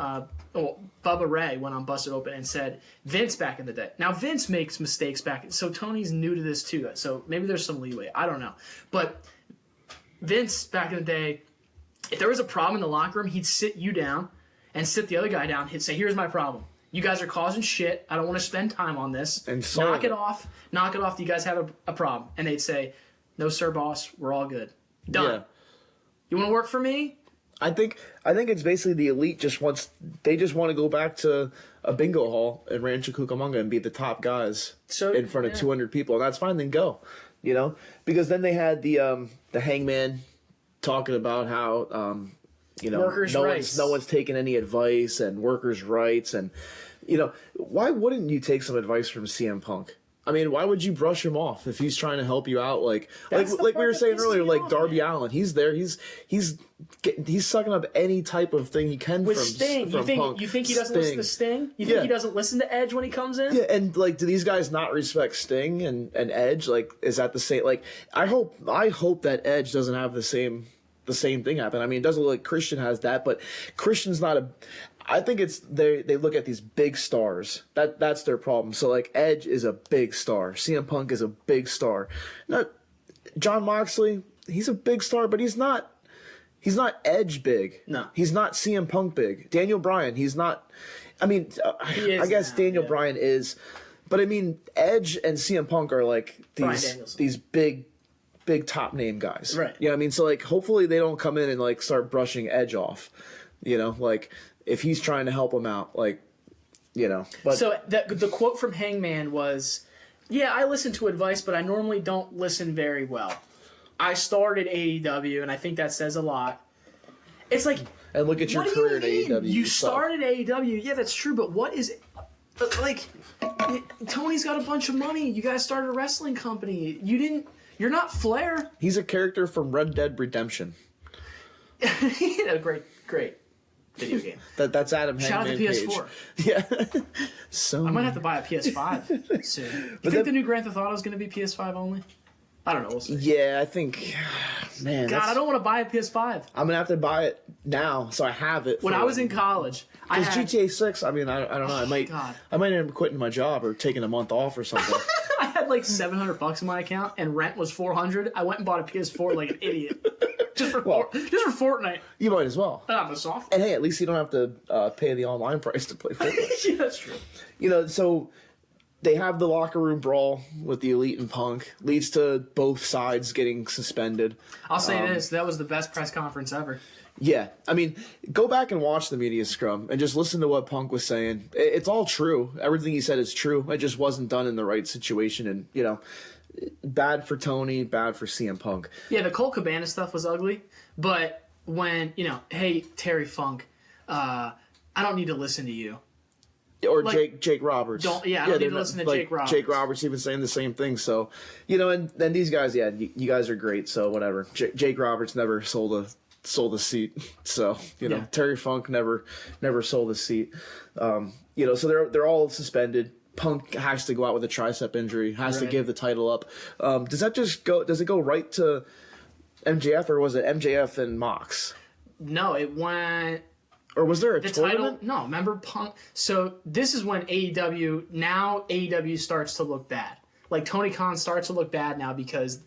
Bubba Ray went on Busted Open and said, Vince back in the day. Now, Vince makes mistakes so Tony's new to this too, so maybe there's some leeway. I don't know. But Vince back in the day, if there was a problem in the locker room, he'd sit you down and sit the other guy down. He'd say, here's my problem. You guys are causing shit. I don't want to spend time on this. And knock it off. Knock it off. Do you guys have a problem? And they'd say, no, sir, boss. We're all good. Done. Yeah. You want to work for me? I think it's basically the elite just want to go back to a bingo hall in Rancho Cucamonga and be the top guys in front of 200 people, and that's fine. Then go, because then they had the Hangman talking about how workers' rights. No one's taking any advice and workers' rights, and why wouldn't you take some advice from CM Punk? I mean, why would you brush him off if he's trying to help you out? Like we were saying earlier, like Darby Allin, he's there, he's sucking up any type of thing he can with from Sting. From Punk. You think he doesn't listen to Sting? You think he doesn't listen to Edge when he comes in? Yeah, and do these guys not respect Sting and Edge? Like, is that the same? Like, I hope that Edge doesn't have the same thing happen. I mean, it doesn't look like Christian has that, but Christian's not a. I think it's they look at these big stars. That's their problem. So like Edge is a big star. CM Punk is a big star. Now, John Moxley, he's a big star, but he's not Edge big. No. He's not CM Punk big. Daniel Bryan, he's not. I mean, I guess now, Daniel Bryan is, but I mean Edge and CM Punk are like these big top name guys. Right. You know what I mean? So like hopefully they don't come in and like start brushing Edge off. Like if he's trying to help him out, like, But so the quote from Hangman was, "Yeah, I listen to advice, but I normally don't listen very well. I started AEW, and I think that says a lot." It's like, and look at your career at AEW. You started AEW, yeah, that's true, but what is like? Tony's got a bunch of money. You guys started a wrestling company. You're not Flair. He's a character from Red Dead Redemption. Great video game. That's Adam Shout Hangman out to PS4. Yeah. So I might have to buy a PS5 soon. You think the new Grand Theft Auto is going to be PS5 only? I don't know. We'll see. Yeah, I think. Man, God, I don't want to buy a PS5. I'm gonna have to buy it now, so I have it. When I was in college, because GTA 6. I mean, I don't know. I might end up quitting my job or taking a month off or something. I had like $700 in my account, and rent was $400. I went and bought a PS4 like an idiot. Just for Fortnite. You might as well. I'm a soft. And hey, at least you don't have to pay the online price to play Fortnite. Yeah, that's true. So they have the locker room brawl with the Elite and Punk. Leads to both sides getting suspended. I'll say this. That was the best press conference ever. Yeah. I mean, go back and watch the media scrum and just listen to what Punk was saying. It's all true. Everything he said is true. It just wasn't done in the right situation. And, bad for Tony, bad for CM Punk. Yeah, the Colt Cabana stuff was ugly. But when, hey, Terry Funk, I don't need to listen to you. Or like, Jake Roberts. I don't need to listen to Jake Roberts. Jake Roberts even saying the same thing. So, and these guys, you guys are great. So whatever. Jake Roberts never sold a seat. So, Terry Funk never sold a seat. So they're all suspended. Punk has to go out with a tricep injury, has to give the title up. Does it go right to MJF, or was it MJF and Mox? No, it went. Or was there a tournament? Title? No, remember Punk? So this is when AEW starts to look bad. Like Tony Khan starts to look bad now because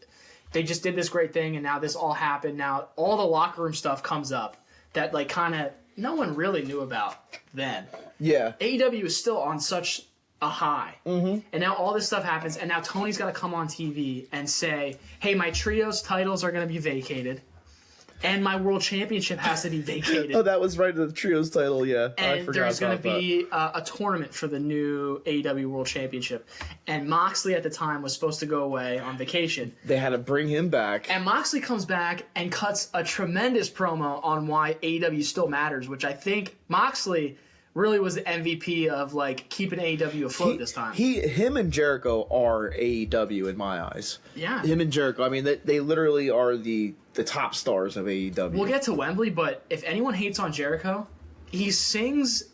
they just did this great thing and now this all happened. Now all the locker room stuff comes up that like kind of no one really knew about then. Yeah. AEW is still on such a high. Mm-hmm. And now all this stuff happens and now Tony's got to come on TV and say, hey, my trios titles are going to be vacated. And my world championship has to be vacated. Oh, that was right, the trios title, yeah. And there's going to be a tournament for the new AEW World Championship. And Moxley at the time was supposed to go away on vacation. They had to bring him back. And Moxley comes back and cuts a tremendous promo on why AEW still matters, which I think Moxley really was the MVP of like keeping AEW afloat this time. Him and Jericho are AEW in my eyes. Yeah. Him and Jericho. I mean, they literally are the top stars of AEW. We'll get to Wembley, but if anyone hates on Jericho, he sings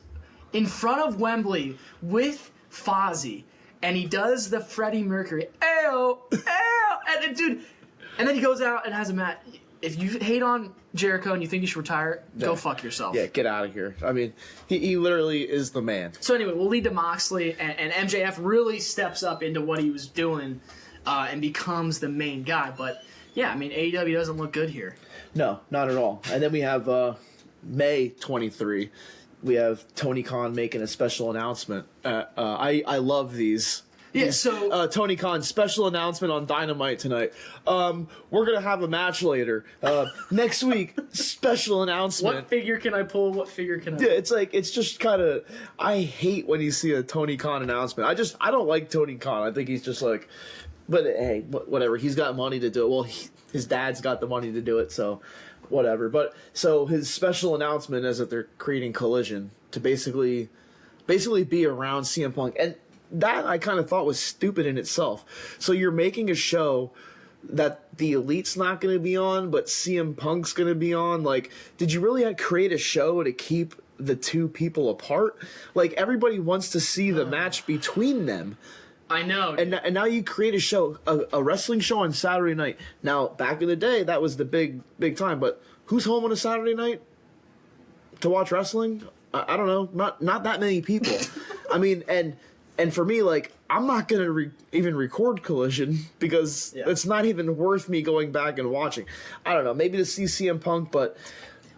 in front of Wembley with Fozzy, and he does the Freddie Mercury, "Ayo, ayo," and then he goes out and has a match. If you hate on Jericho and you think you should retire, go fuck yourself. Yeah, get out of here. I mean, he literally is the man. So anyway, we'll lead to Moxley, and MJF really steps up into what he was doing and becomes the main guy. But yeah, I mean, AEW doesn't look good here. No, not at all. And then we have May 23. We have Tony Khan making a special announcement. I love these. Yeah, so Tony Khan special announcement on Dynamite tonight. We're gonna have a match later. Next week, special announcement. what figure can I pull? What figure can I? Yeah, it's just kind of. I hate when you see a Tony Khan announcement. I don't like Tony Khan. I think he's just like. But hey, whatever. He's got money to do it. Well, his dad's got the money to do it, so whatever. But so his special announcement is that they're creating Collision to basically be around CM Punk, and that I kind of thought was stupid in itself. So you're making a show that the Elite's not going to be on, but CM Punk's going to be on. Like, did you really create a show to keep the two people apart? Like, everybody wants to see the match between them. I know. And now you create a show, a wrestling show on Saturday night. Now, back in the day, that was the big time. But who's home on a Saturday night to watch wrestling? I don't know. Not that many people. I mean, and for me, like, I'm not going to even record Collision because it's not even worth me going back and watching. I don't know. Maybe to see CM Punk, but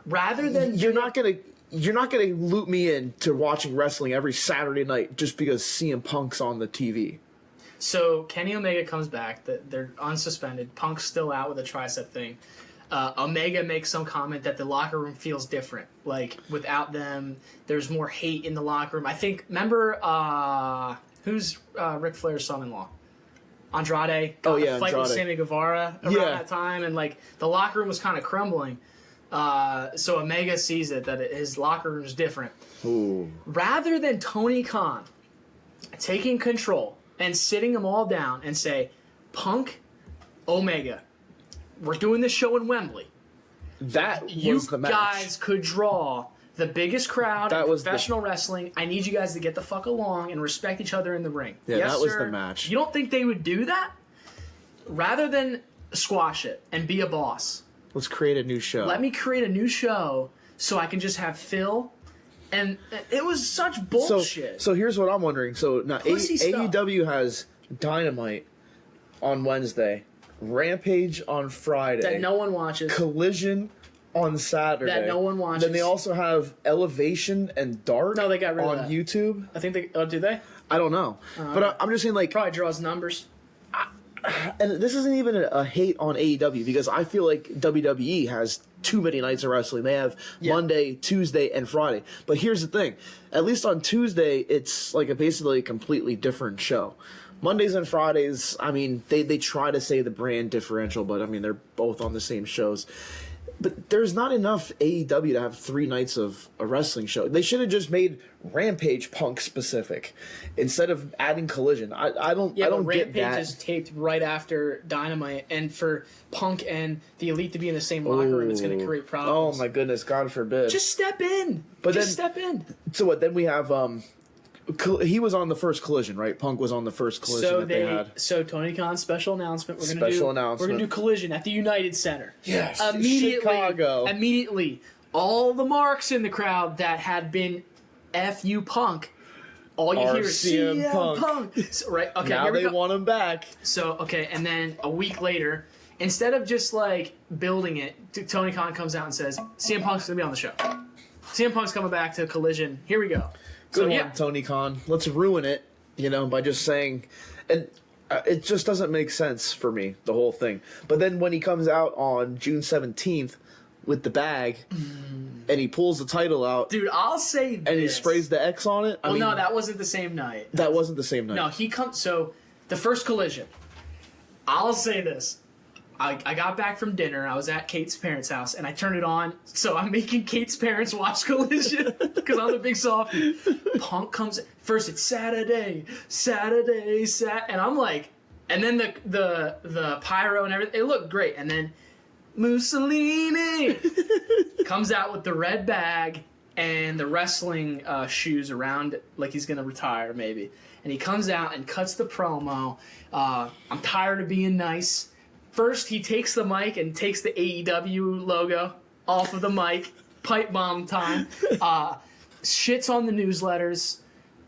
rather than you're not going to loop me in to watching wrestling every Saturday night just because CM Punk's on the TV. So Kenny Omega comes back. They're unsuspended. Punk's still out with a tricep thing. Omega makes some comment that the locker room feels different. Like, without them, there's more hate in the locker room. I think, remember, who's Ric Flair's son-in-law? Andrade got a fight with Sammy Guevara around that time, and, like, the locker room was kind of crumbling. So Omega sees it, that his locker room's different. Ooh. Rather than Tony Khan taking control and sitting them all down and say, Punk, Omega, we're doing this show in Wembley. That was the match. You guys could draw the biggest crowd in professional wrestling. I need you guys to get the fuck along and respect each other in the ring. Yeah, yes, that was sir. the match. You don't think they would do that? Rather than squash it and be a boss. Let's create a new show. Let me create a new show so I can just have Phil. And it was such bullshit. So here's what I'm wondering. So now AEW has Dynamite on Wednesday, Rampage on Friday, that no one watches, Collision on Saturday, that no one watches. Then they also have Elevation and Dark. No, they got rid of on that. YouTube. I think they. Oh, do they? I don't know, but I'm just saying, like, probably draws numbers. And this isn't even a hate on AEW because I feel like WWE has too many nights of wrestling. They have Monday, Tuesday, and Friday. But here's the thing. At least on Tuesday, it's like basically a completely different show. Mondays and Fridays, I mean, they try to say the brand differential, but I mean, they're both on the same shows. But there's not enough AEW to have 3 nights of a wrestling show. They should have just made Rampage Punk specific instead of adding Collision. I don't get that. Rampage is taped right after Dynamite, and for Punk and the Elite to be in the same locker room, it's going to create problems. Oh my goodness, God forbid. Just step in. Step in. So what? Then we have he was on the first Collision, right? Punk was on the first Collision they had. So Tony Khan's special announcement. We're going to do Collision at the United Center. Yes, Chicago. Immediately, all the marks in the crowd that had been "F-U Punk," all you hear is CM Punk. So, right? Okay. Now they want him back. So and then a week later, instead of just like building it, Tony Khan comes out and says, "CM Punk's going to be on the show. CM Punk's coming back to Collision. Here we go." Good one, Tony Khan. Let's ruin it, by just saying, and it just doesn't make sense for me, the whole thing. But then when he comes out on June 17th with the bag, and he pulls the title out, dude, I'll say this. And he sprays the X on it. No, that wasn't the same night. That wasn't the same night. No, he comes. So the first Collision. I'll say this. I got back from dinner. I was at Kate's parents' house, and I turned it on. So I'm making Kate's parents watch Collision because I'm a big softie. Punk comes first. It's Saturday, and I'm like, and then the pyro and everything. It looked great, and then Mussolini comes out with the red bag and the wrestling shoes around, like he's gonna retire maybe. And he comes out and cuts the promo. I'm tired of being nice. First, he takes the mic and takes the AEW logo off of the mic. Pipe bomb time. Shits on the newsletters.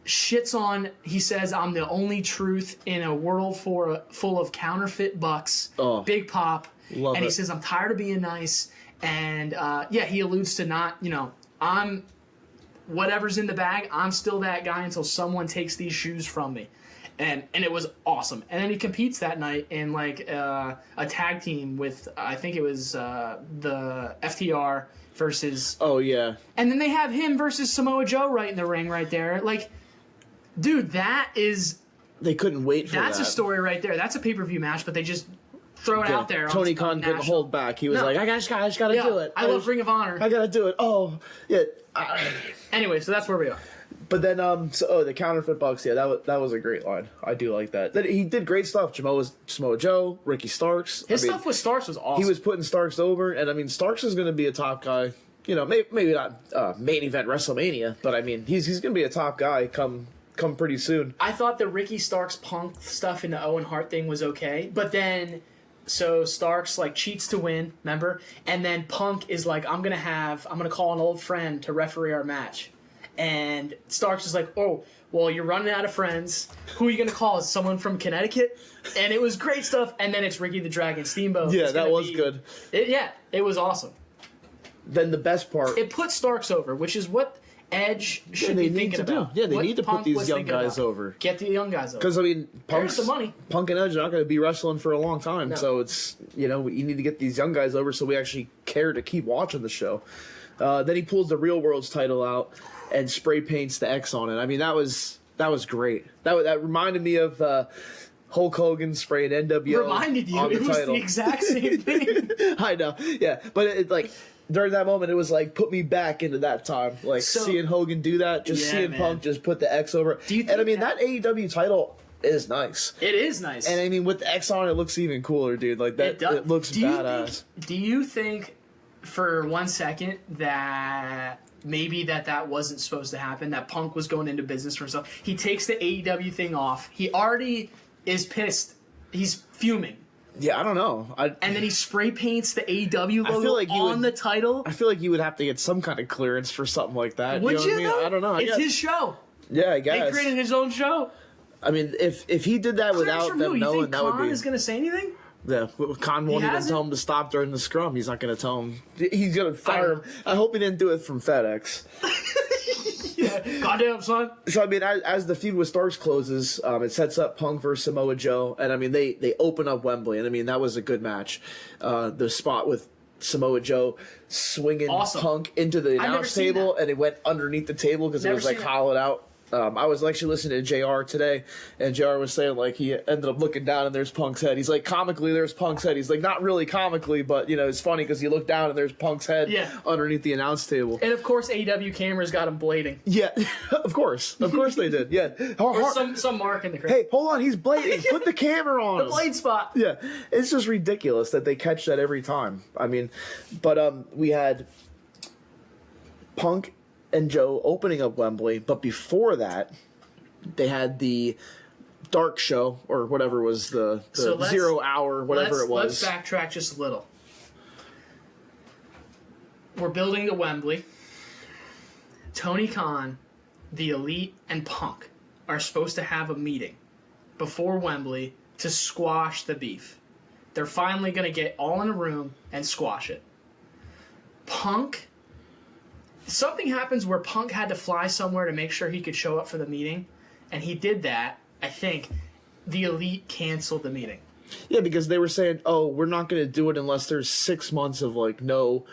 He says, I'm the only truth in a world full of counterfeit bucks. Oh, Big pop. Love and it. he says, I'm tired of being nice. And, he alludes to not, I'm whatever's in the bag, I'm still that guy until someone takes these shoes from me. And it was awesome. And then he competes that night in like a tag team with, I think it was the FTR versus... Oh, yeah. And then they have him versus Samoa Joe right in the ring right there. Like, dude, that is... They couldn't wait for that. That's a story right there. That's a pay-per-view match, but they just throw it out there. Tony Khan couldn't hold back. He was like, I just gotta do it. I love Ring of Honor. I gotta do it. Oh, yeah. Anyway, so that's where we are. But then, the counterfeit bucks, yeah, that was a great line. I do like that. Then he did great stuff. Samoa Joe, Ricky Starks. His stuff with Starks was awesome. He was putting Starks over, and I mean, Starks is going to be a top guy. Maybe not main event WrestleMania, but I mean, he's going to be a top guy come pretty soon. I thought the Ricky Starks Punk stuff in the Owen Hart thing was okay, but then so Starks like cheats to win, remember? And then Punk is like, I'm gonna call an old friend to referee our match. And Starks is like, oh, well, you're running out of friends. Who are you going to call? Is someone from Connecticut? And it was great stuff. And then it's Ricky the Dragon Steamboat. Yeah, that was good. It was awesome. Then the best part... It put Starks over, which is what Edge should be thinking about. Yeah, they what need to Punk put these was young thinking guys about. over. Get the young guys over. Because, I mean, There's the money. Punk and Edge are not going to be wrestling for a long time. No. So it's, you need to get these young guys over so we actually care to keep watching the show. Then he pulls the Real World's title out and spray paints the X on it. I mean, that was great. That reminded me of Hulk Hogan spraying NWO. Reminded you? On the It was title. the exact same thing. I know, yeah, but it like during that moment, it was like put me back into that time, like seeing Hogan do that, just seeing Punk just put the X over. And I mean that AEW title is nice. It is nice, and I mean with the X on it looks even cooler, dude. Like that, it looks badass. Do you think for 1 second that maybe that wasn't supposed to happen, that Punk was going into business for himself? He takes the AEW thing off. He already is pissed. He's fuming. Yeah, I don't know. And then he spray paints the AEW logo on the title. I feel like you would have to get some kind of clearance for something like that. Would you? Know what I mean? I don't know. It's his show. Yeah, I guess. He created his own show. I mean, if he did that without them knowing, that would be... Khan is going to say anything? Yeah, Khan won't even tell him to stop during the scrum. He's not going to tell him. He's going to fire him. I hope he didn't do it from FedEx. Yeah, goddamn son. So I mean, as the feud with Starks closes, it sets up Punk versus Samoa Joe, and I mean they open up Wembley, and I mean that was a good match. The spot with Samoa Joe swinging Punk into the announce table, and it went underneath the table because it was like hollowed out. I was actually listening to JR today, and JR was saying, like, he ended up looking down and there's Punk's head. He's like, comically, there's Punk's head. He's like, not really comically, but, it's funny because you look down and there's Punk's head underneath the announce table. And, of course, AEW cameras got him blading. Yeah, of course. Of course they did, yeah. Or some mark in the crowd. Hey, hold on, he's blading. Put the camera on the him. blade spot. Yeah, it's just ridiculous that they catch that every time. I mean, but we had Punk and Joe opening up Wembley, but before that, they had the dark show, or whatever was the 0 hour, whatever it was. Let's backtrack just a little. We're building to Wembley. Tony Khan, the Elite, and Punk are supposed to have a meeting before Wembley to squash the beef. They're finally going to get all in a room and squash it. Something happens where Punk had to fly somewhere to make sure he could show up for the meeting, and he did that. I think the Elite canceled the meeting. Yeah, because they were saying, "Oh, we're not going to do it unless there's 6 months of like no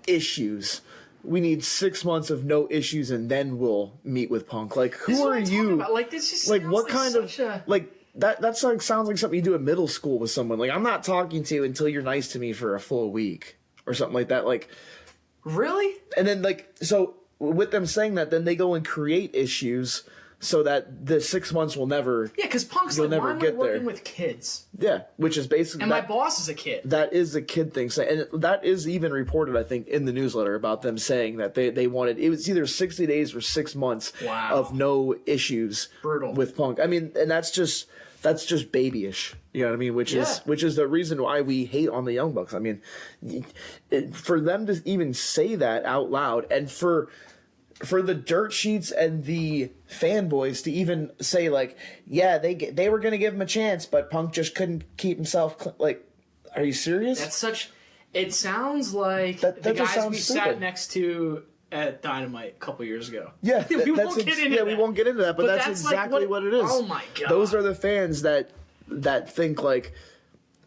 issues. We need 6 months of no issues, and then we'll meet with Punk." Like, who are you? Like, this just like what kind of like? That's like sounds like something you do in middle school with someone. Like, I'm not talking to you until you're nice to me for a full week or something like that. Like, really? And then so with them saying that, then they go and create issues so that the 6 months will never. Yeah, because Punk's like, why am I working with kids? Yeah, which is basically. And my boss is a kid. That is a kid thing, and that is even reported, I think, in the newsletter about them saying that they wanted, it was either 60 days or 6 months of no issues. Brutal. With Punk. I mean, and that's just babyish. You know what I mean? Which is the reason why we hate on the Young Bucks. I mean, for them to even say that out loud, and for the dirt sheets and the fanboys to even say, like, yeah, they were going to give him a chance, but Punk just couldn't keep himself like, are you serious? That's such. It sounds like that the guys we stupid. sat next to at Dynamite a couple years ago. Yeah, we won't get into that, but that's exactly what it is. Oh my god! Those are the fans that think like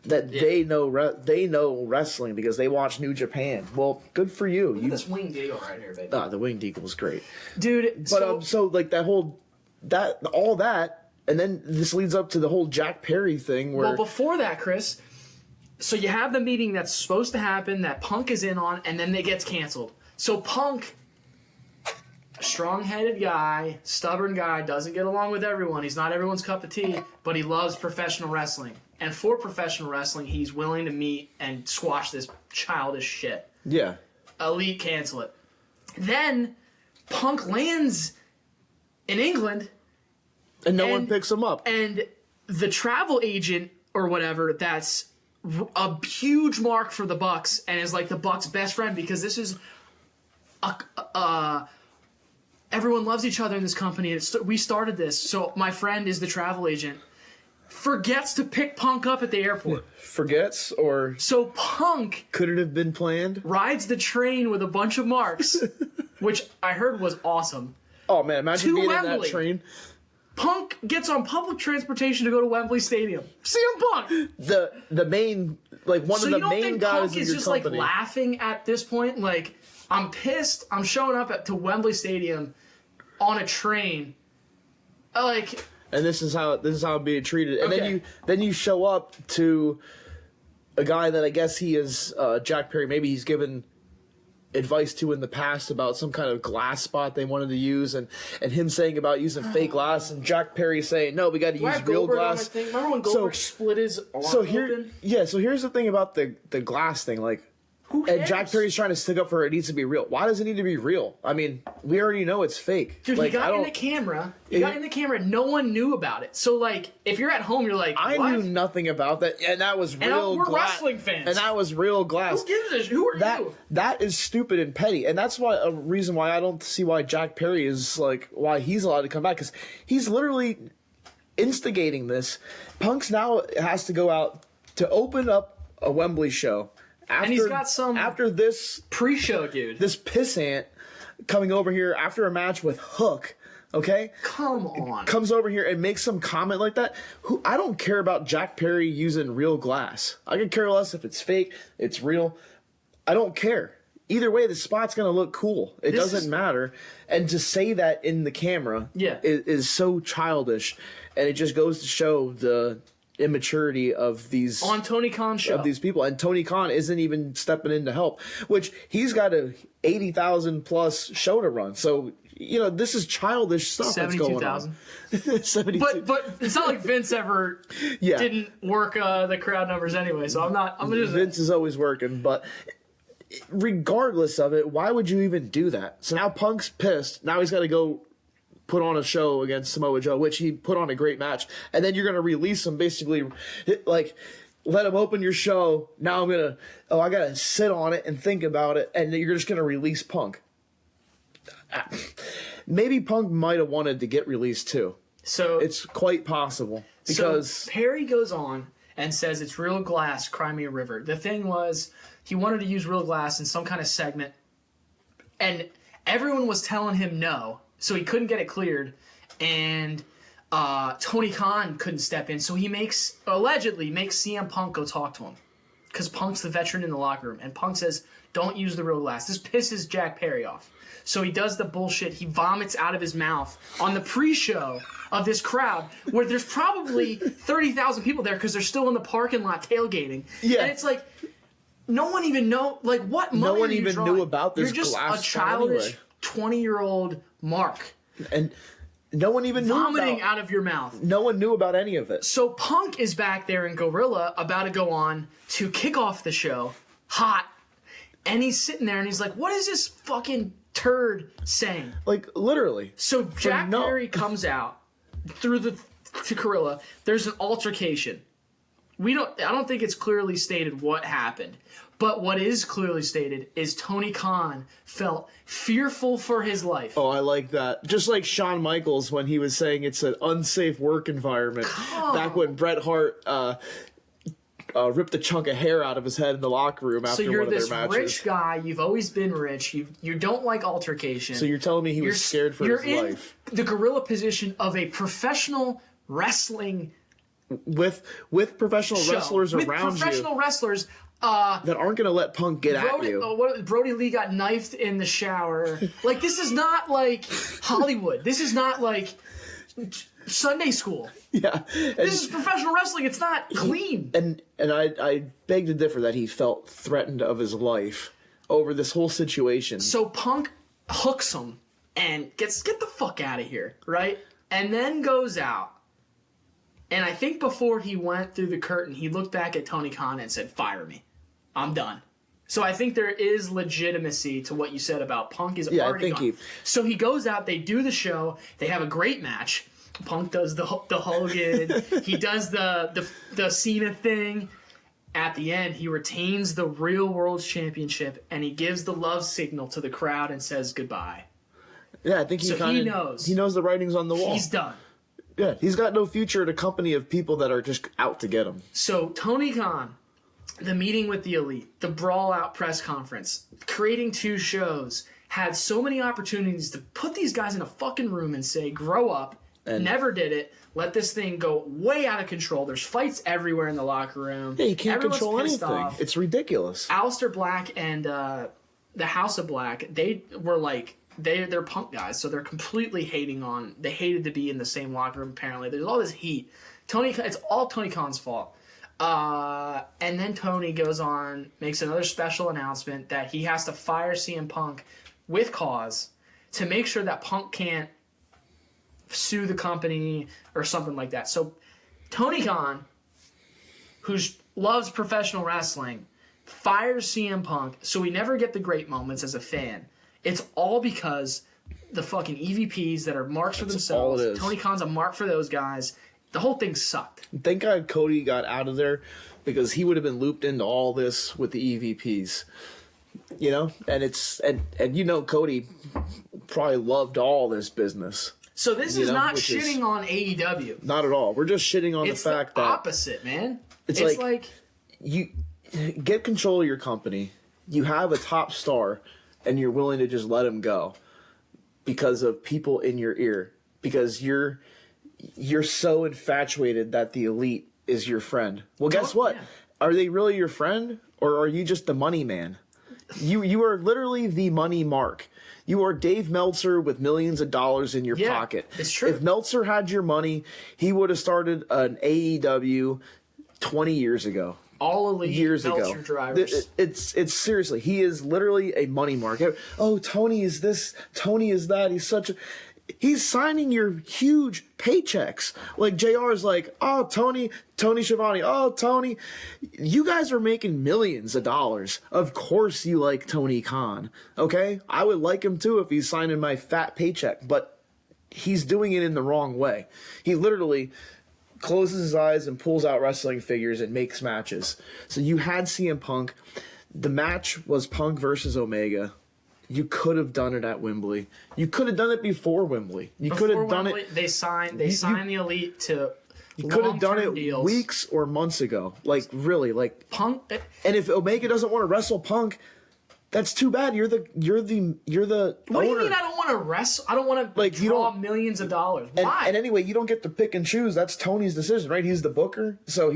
that they know wrestling because they watch New Japan. Well, good for you. Look at this winged eagle right here, baby. The winged eagle's great, dude. But so like all that, and then this leads up to the whole Jack Perry thing. Where before that, Chris. So you have the meeting that's supposed to happen that Punk is in on, and then it gets canceled. So Punk, strong-headed guy, stubborn guy, doesn't get along with everyone. He's not everyone's cup of tea, but he loves professional wrestling. And for professional wrestling, he's willing to meet and squash this childish shit. Yeah. Elite cancel it. Then Punk lands in England. And no one picks him up. And the travel agent or whatever that's a huge mark for the Bucks and is like the Bucks' best friend because this is everyone loves each other in this company. We started this, so my friend is the travel agent. Forgets to pick Punk up at the airport. Forgets, or so Punk could it have been planned? Rides the train with a bunch of marks, which I heard was awesome. Oh man, imagine being Wembley. in that train. Punk gets on public transportation to go to Wembley Stadium. CM Punk. The main one of the main guys Punk in is your just company. like laughing at this point? Like, I'm pissed. I'm showing up to Wembley Stadium on a train. Like, and this is how I'm being treated. And then you show up to a guy that I guess he is Jack Perry. Maybe he's given advice to in the past about some kind of glass spot they wanted to use, and him saying about using fake glass, and Jack Perry saying no, we got to use real glass. Remember when Goldberg split his arm open? Yeah, so here's the thing about the glass thing, like. Who cares? And Jack Perry's trying to stick up for it needs to be real. Why does it need to be real? I mean, we already know it's fake. Dude, he got in the camera. No one knew about it. So, like, if you're at home, you're like, what? I knew nothing about that, and that was real glass. We're wrestling fans. And that was real glass. Who gives a shit? Who are you? That is stupid and petty, and that's a reason why I don't see why Jack Perry is, like, why he's allowed to come back, because he's literally instigating this. Punk's now has to go out to open up a Wembley show. And he's got some after this pre-show, dude. This pissant coming over here after a match with Hook, okay? Come on. Comes over here and makes some comment like that. I don't care about Jack Perry using real glass. I could care less if it's fake, it's real. I don't care. Either way, the spot's going to look cool. It doesn't matter. And to say that in the camera is so childish, and it just goes to show the immaturity of these on Tony Khan's show of these people, and Tony Khan isn't even stepping in to help, which he's got a 80,000 plus show to run. So this is childish stuff that's going on. 72,000. But it's not like Vince ever didn't work the crowd numbers anyway. So Vince is always working, but. Regardless of it, why would you even do that? So now Punk's pissed. Now he's got to go put on a show against Samoa Joe, which he put on a great match. And then you're going to release him, basically, like, let him open your show. Now I got to sit on it and think about it. And then you're just going to release Punk. Maybe Punk might have wanted to get released too. So it's quite possible. Because so Perry goes on and says it's real glass, Cry Me a River. The thing was, he wanted to use real glass in some kind of segment, and everyone was telling him no, so he couldn't get it cleared, and Tony Khan couldn't step in, so he allegedly makes CM Punk go talk to him. because Punk's the veteran in the locker room, and Punk says, "Don't use the real glass." This pisses Jack Perry off. So he does the bullshit. He vomits out of his mouth on the pre-show of this crowd where there's probably 30,000 people there because they're still in the parking lot tailgating. Yeah. And it's like, no one even what money no one are you even drawing? knew about this. You're just glass a childish 20-year-old Mark. And no one even knew vomiting out of your mouth. No one knew about any of it. So Punk is back there in Gorilla about to go on to kick off the show, hot, and he's sitting there and he's like, what is this fucking turd saying? Like, literally. So Jack Perry comes out to Gorilla. There's an altercation. I don't think it's clearly stated what happened. But what is clearly stated is Tony Khan felt fearful for his life. Oh, I like that. Just like Shawn Michaels when he was saying it's an unsafe work environment. Back when Bret Hart ripped a chunk of hair out of his head in the locker room after one of their matches. So you're this rich guy. You've always been rich. You don't like altercation. So you're telling me he was scared for his life. You're in the gorilla position of a professional wrestling with professional wrestlers around you. With professional wrestlers that aren't going to let Punk get at you. Brody Lee got knifed in the shower. Like, this is not like Hollywood. This is not like Sunday school. Yeah. This is professional wrestling. It's not clean. And I beg to differ that he felt threatened of his life over this whole situation. So Punk hooks him and get the fuck out of here, right? And then goes out. And I think before he went through the curtain, he looked back at Tony Khan and said, "Fire me. I'm done." So I think there is legitimacy to what you said about Punk is already gone. So he goes out, they do the show, they have a great match. Punk does the Hogan, he does the Cena thing. At the end, he retains the real World's Championship, and he gives the love signal to the crowd and says goodbye. Yeah, I think he knows. He knows the writing's on the wall. He's done. Yeah, he's got no future at a company of people that are just out to get him. So Tony Khan, the meeting with the elite, the Brawl Out press conference, creating 2 shows, had so many opportunities to put these guys in a fucking room and say, grow up, and never did it. Let this thing go way out of control. There's fights everywhere in the locker room. Yeah, you can't control anything. Off. It's ridiculous. Aleister Black and the House of Black, they were like, they're Punk guys, so they're completely hating on. They hated to be in the same locker room. Apparently, there's all this heat. It's all Tony Khan's fault. And then Tony goes on, makes another special announcement that he has to fire CM Punk with cause to make sure that Punk can't sue the company or something like that. So Tony Khan, who loves professional wrestling, fires CM Punk so we never get the great moments as a fan. It's all because the fucking EVPs that are marks for themselves. All it is. Tony Khan's a mark for those guys. The whole thing sucked. Thank God Cody got out of there because he would have been looped into all this with the EVPs. You know? And you know Cody probably loved all this business. So this is not shitting on AEW. Not at all. We're just shitting on the fact that... It's the opposite, man. It's like... You get control of your company. You have a top star... and you're willing to just let him go because of people in your ear, because you're so infatuated that the elite is your friend. Well, guess what? Yeah. Are they really your friend, or are you just the money man? You are literally the money mark. You are Dave Meltzer with millions of dollars in your pocket. It's true. If Meltzer had your money, he would have started an AEW 20 years ago. All elite years Meltzer ago. Drivers. It's seriously, he is literally a money market. Oh, Tony is this, Tony is that. He's signing your huge paychecks. Like JR is like, oh, Tony Schiavone, oh, Tony. You guys are making millions of dollars. Of course you like Tony Khan. Okay? I would like him too if he's signing my fat paycheck, but he's doing it in the wrong way. He literally closes his eyes and pulls out wrestling figures and makes matches. So you had CM Punk. The match was Punk versus Omega. You could have done it at Wembley. You could have done it before Wembley. You could have done it. They signed the elite to. You could have done it deals. Weeks or months ago. Like really, like Punk. And if Omega doesn't want to wrestle Punk, that's too bad. You're the What do you mean I don't want to wrestle? I don't want to draw millions of dollars. Why? And anyway, you don't get to pick and choose. That's Tony's decision, right? He's the booker, so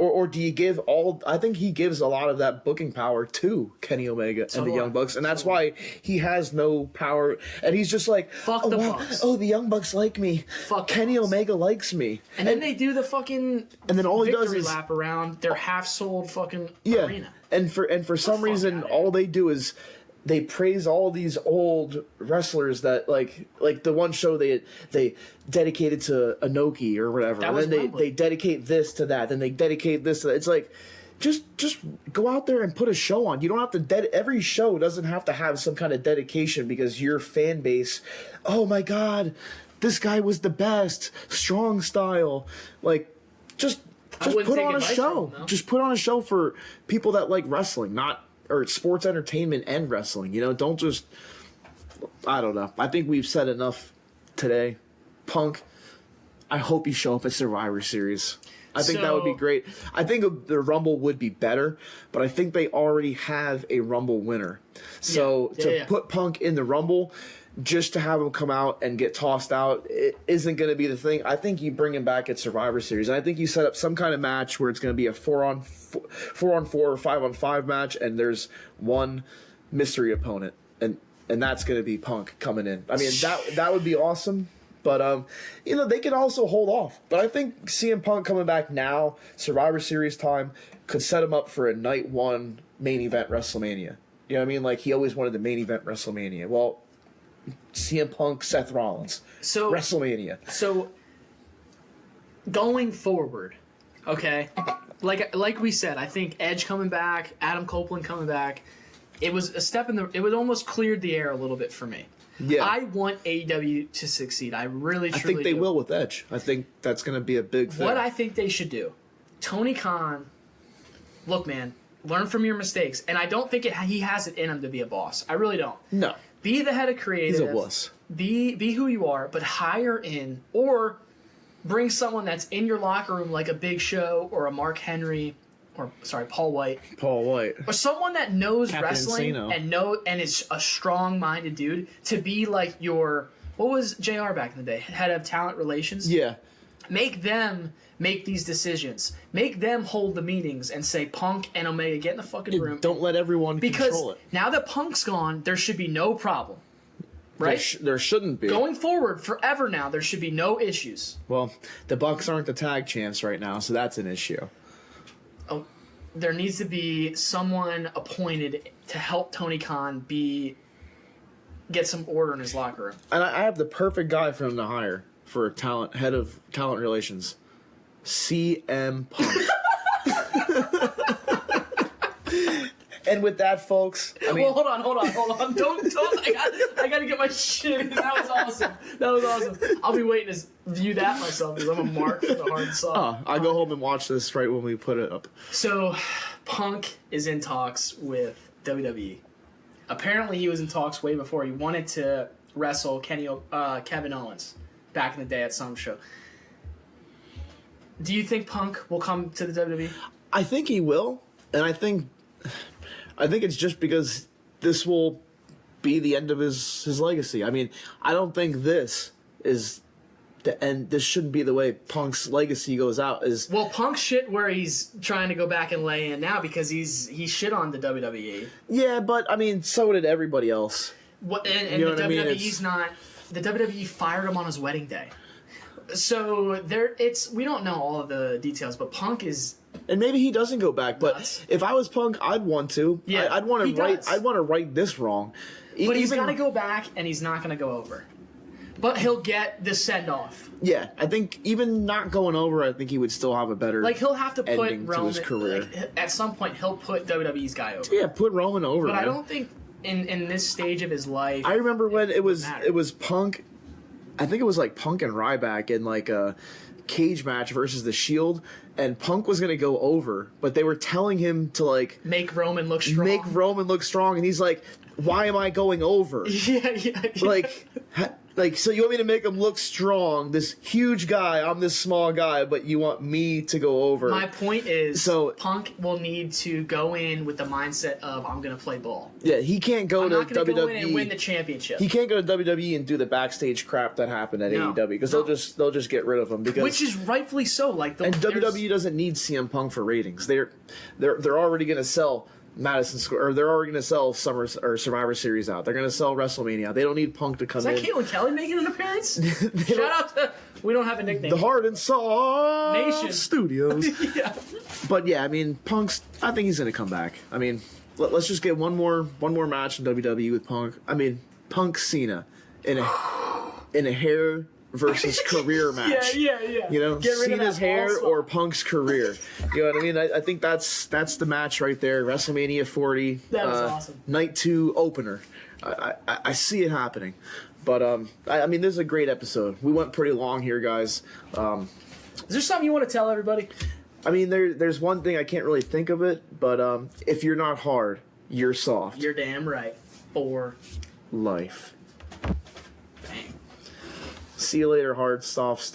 Or do you give all? I think he gives a lot of that booking power to Kenny Omega and the Young Bucks, and that's why he has no power. And he's just like, fuck the Bucks. Oh, the Young Bucks like me. Fuck Kenny Omega likes me. And then they do the fucking and then all he does victory is lap around their half-sold fucking arena. And for some reason, all they do is they praise all these old wrestlers that like the one show they dedicated to Inoki or whatever, and then they dedicate this to that, then they dedicate this to that. It's like just go out there and put a show on. You don't have to every show doesn't have to have some kind of dedication because your fan base, oh my god, this guy was the best, strong style, like just put on a show. Just put on a show for people that like wrestling, or sports entertainment and wrestling. You know, don't just... I don't know. I think we've said enough today. Punk, I hope you show up at Survivor Series. I think that would be great. I think the Rumble would be better, but I think they already have a Rumble winner. So to put Punk in the Rumble, just to have him come out and get tossed out, it isn't going to be the thing. I think you bring him back at Survivor Series. And I think you set up some kind of match where it's going to be a 4-on-4 or 5-on-5 match, and there's one mystery opponent, and that's going to be Punk coming in. I mean, that would be awesome. But they could also hold off. But I think CM Punk coming back now, Survivor Series time, could set him up for a night one main event WrestleMania. You know what I mean? Like he always wanted the main event WrestleMania. Well, CM Punk, Seth Rollins, WrestleMania. So, going forward, okay, like we said, I think Edge coming back, Adam Copeland coming back, it was a step it was almost cleared the air a little bit for me. Yeah, I want AEW to succeed. I really, truly think they will with Edge. I think that's going to be a big thing. What I think they should do, Tony Khan, look, man, learn from your mistakes, and I don't think he has it in him to be a boss. I really don't. No. Be the head of creative. He's a wuss. Be who you are, but hire in or bring someone that's in your locker room like a Big Show or a Mark Henry Paul White. Or someone that knows Captain wrestling Insano. and is a strong-minded dude to be like what was JR back in the day? Head of talent relations? Yeah. Make them make these decisions. Make them hold the meetings and say, Punk and Omega, get in the fucking room. Don't let everyone control it. Because now that Punk's gone, there should be no problem. Right? There shouldn't be. Going forward, forever now, there should be no issues. Well, the Bucks aren't the tag champs right now, so that's an issue. Oh, there needs to be someone appointed to help Tony Khan get some order in his locker room. And I have the perfect guy for him to hire for head of talent relations. CM Punk. And with that, folks, I mean... Well, hold on. Don't. I gotta get my shit in. That was awesome. I'll be waiting to view that myself because I'm a mark for the Hard&Soft. I'll go home and watch this right when we put it up. So, Punk is in talks with WWE. Apparently, he was in talks way before. He wanted to wrestle Kevin Owens back in the day at some show. Do you think Punk will come to the WWE? I think he will, and I think it's just because this will be the end of his legacy. I mean, I don't think this is the end. This shouldn't be the way Punk's legacy goes out. Well, Punk's shit where he's trying to go back and lay in now because he shit on the WWE. Yeah, but I mean, so did everybody else. And the WWE's not. The WWE fired him on his wedding day. So we don't know all of the details, but Punk is. And maybe he doesn't go back, but if I was Punk, I'd want to. Yeah, I'd want to right this wrong. But he's got to go back, and he's not going to go over. But he'll get the send off. Yeah, I think even not going over, I think he would still have a better. Like he'll have to put Roman to his career. At some point, he'll put WWE's guy over. Yeah, put Roman over. But man. I don't think in this stage of his life. I remember when it was Punk. I think it was like Punk and Ryback in like a cage match versus the Shield, and Punk was going to go over, but they were telling him to like make Roman look strong, and he's like, "Why am I going over?" Yeah. Like, Like, so you want me to make him look strong, this huge guy, I'm this small guy, but you want me to go over. My point is, So- Punk will need to go in with the mindset of, I'm going to play ball. Yeah, he can't go I'm to not going to go in and win WWE. the championship. He can't go to WWE and do the backstage crap that happened at No, AEW because no. they'll just get rid of him because Which is rightfully so. Like and there's- WWE doesn't need CM Punk for ratings. They're already going to sell Madison Square, or they're already going to sell Survivor Series out. They're going to sell WrestleMania. They don't need Punk to come Is that in. Caitlin Kelly making an appearance? Shout out to... We don't have a nickname. The Hard&Soft Nation. Studios. Yeah. But yeah, I mean, I think he's going to come back. I mean, let's just get one more match in WWE with Punk. I mean, Punk Cena in a hair versus career match. Yeah. You know, Get rid of Cena's that ball hair spot. or Punk's career. You know what I mean? I think that's the match right there. WrestleMania 40. That was awesome. Night 2 opener. I see it happening. But I mean, this is a great episode. We went pretty long here, guys. Is there something you want to tell everybody? I mean, there's one thing I can't really think of it, but if you're not hard, you're soft. You're damn right. For Life. bang. See you later, Hard Soft Studios.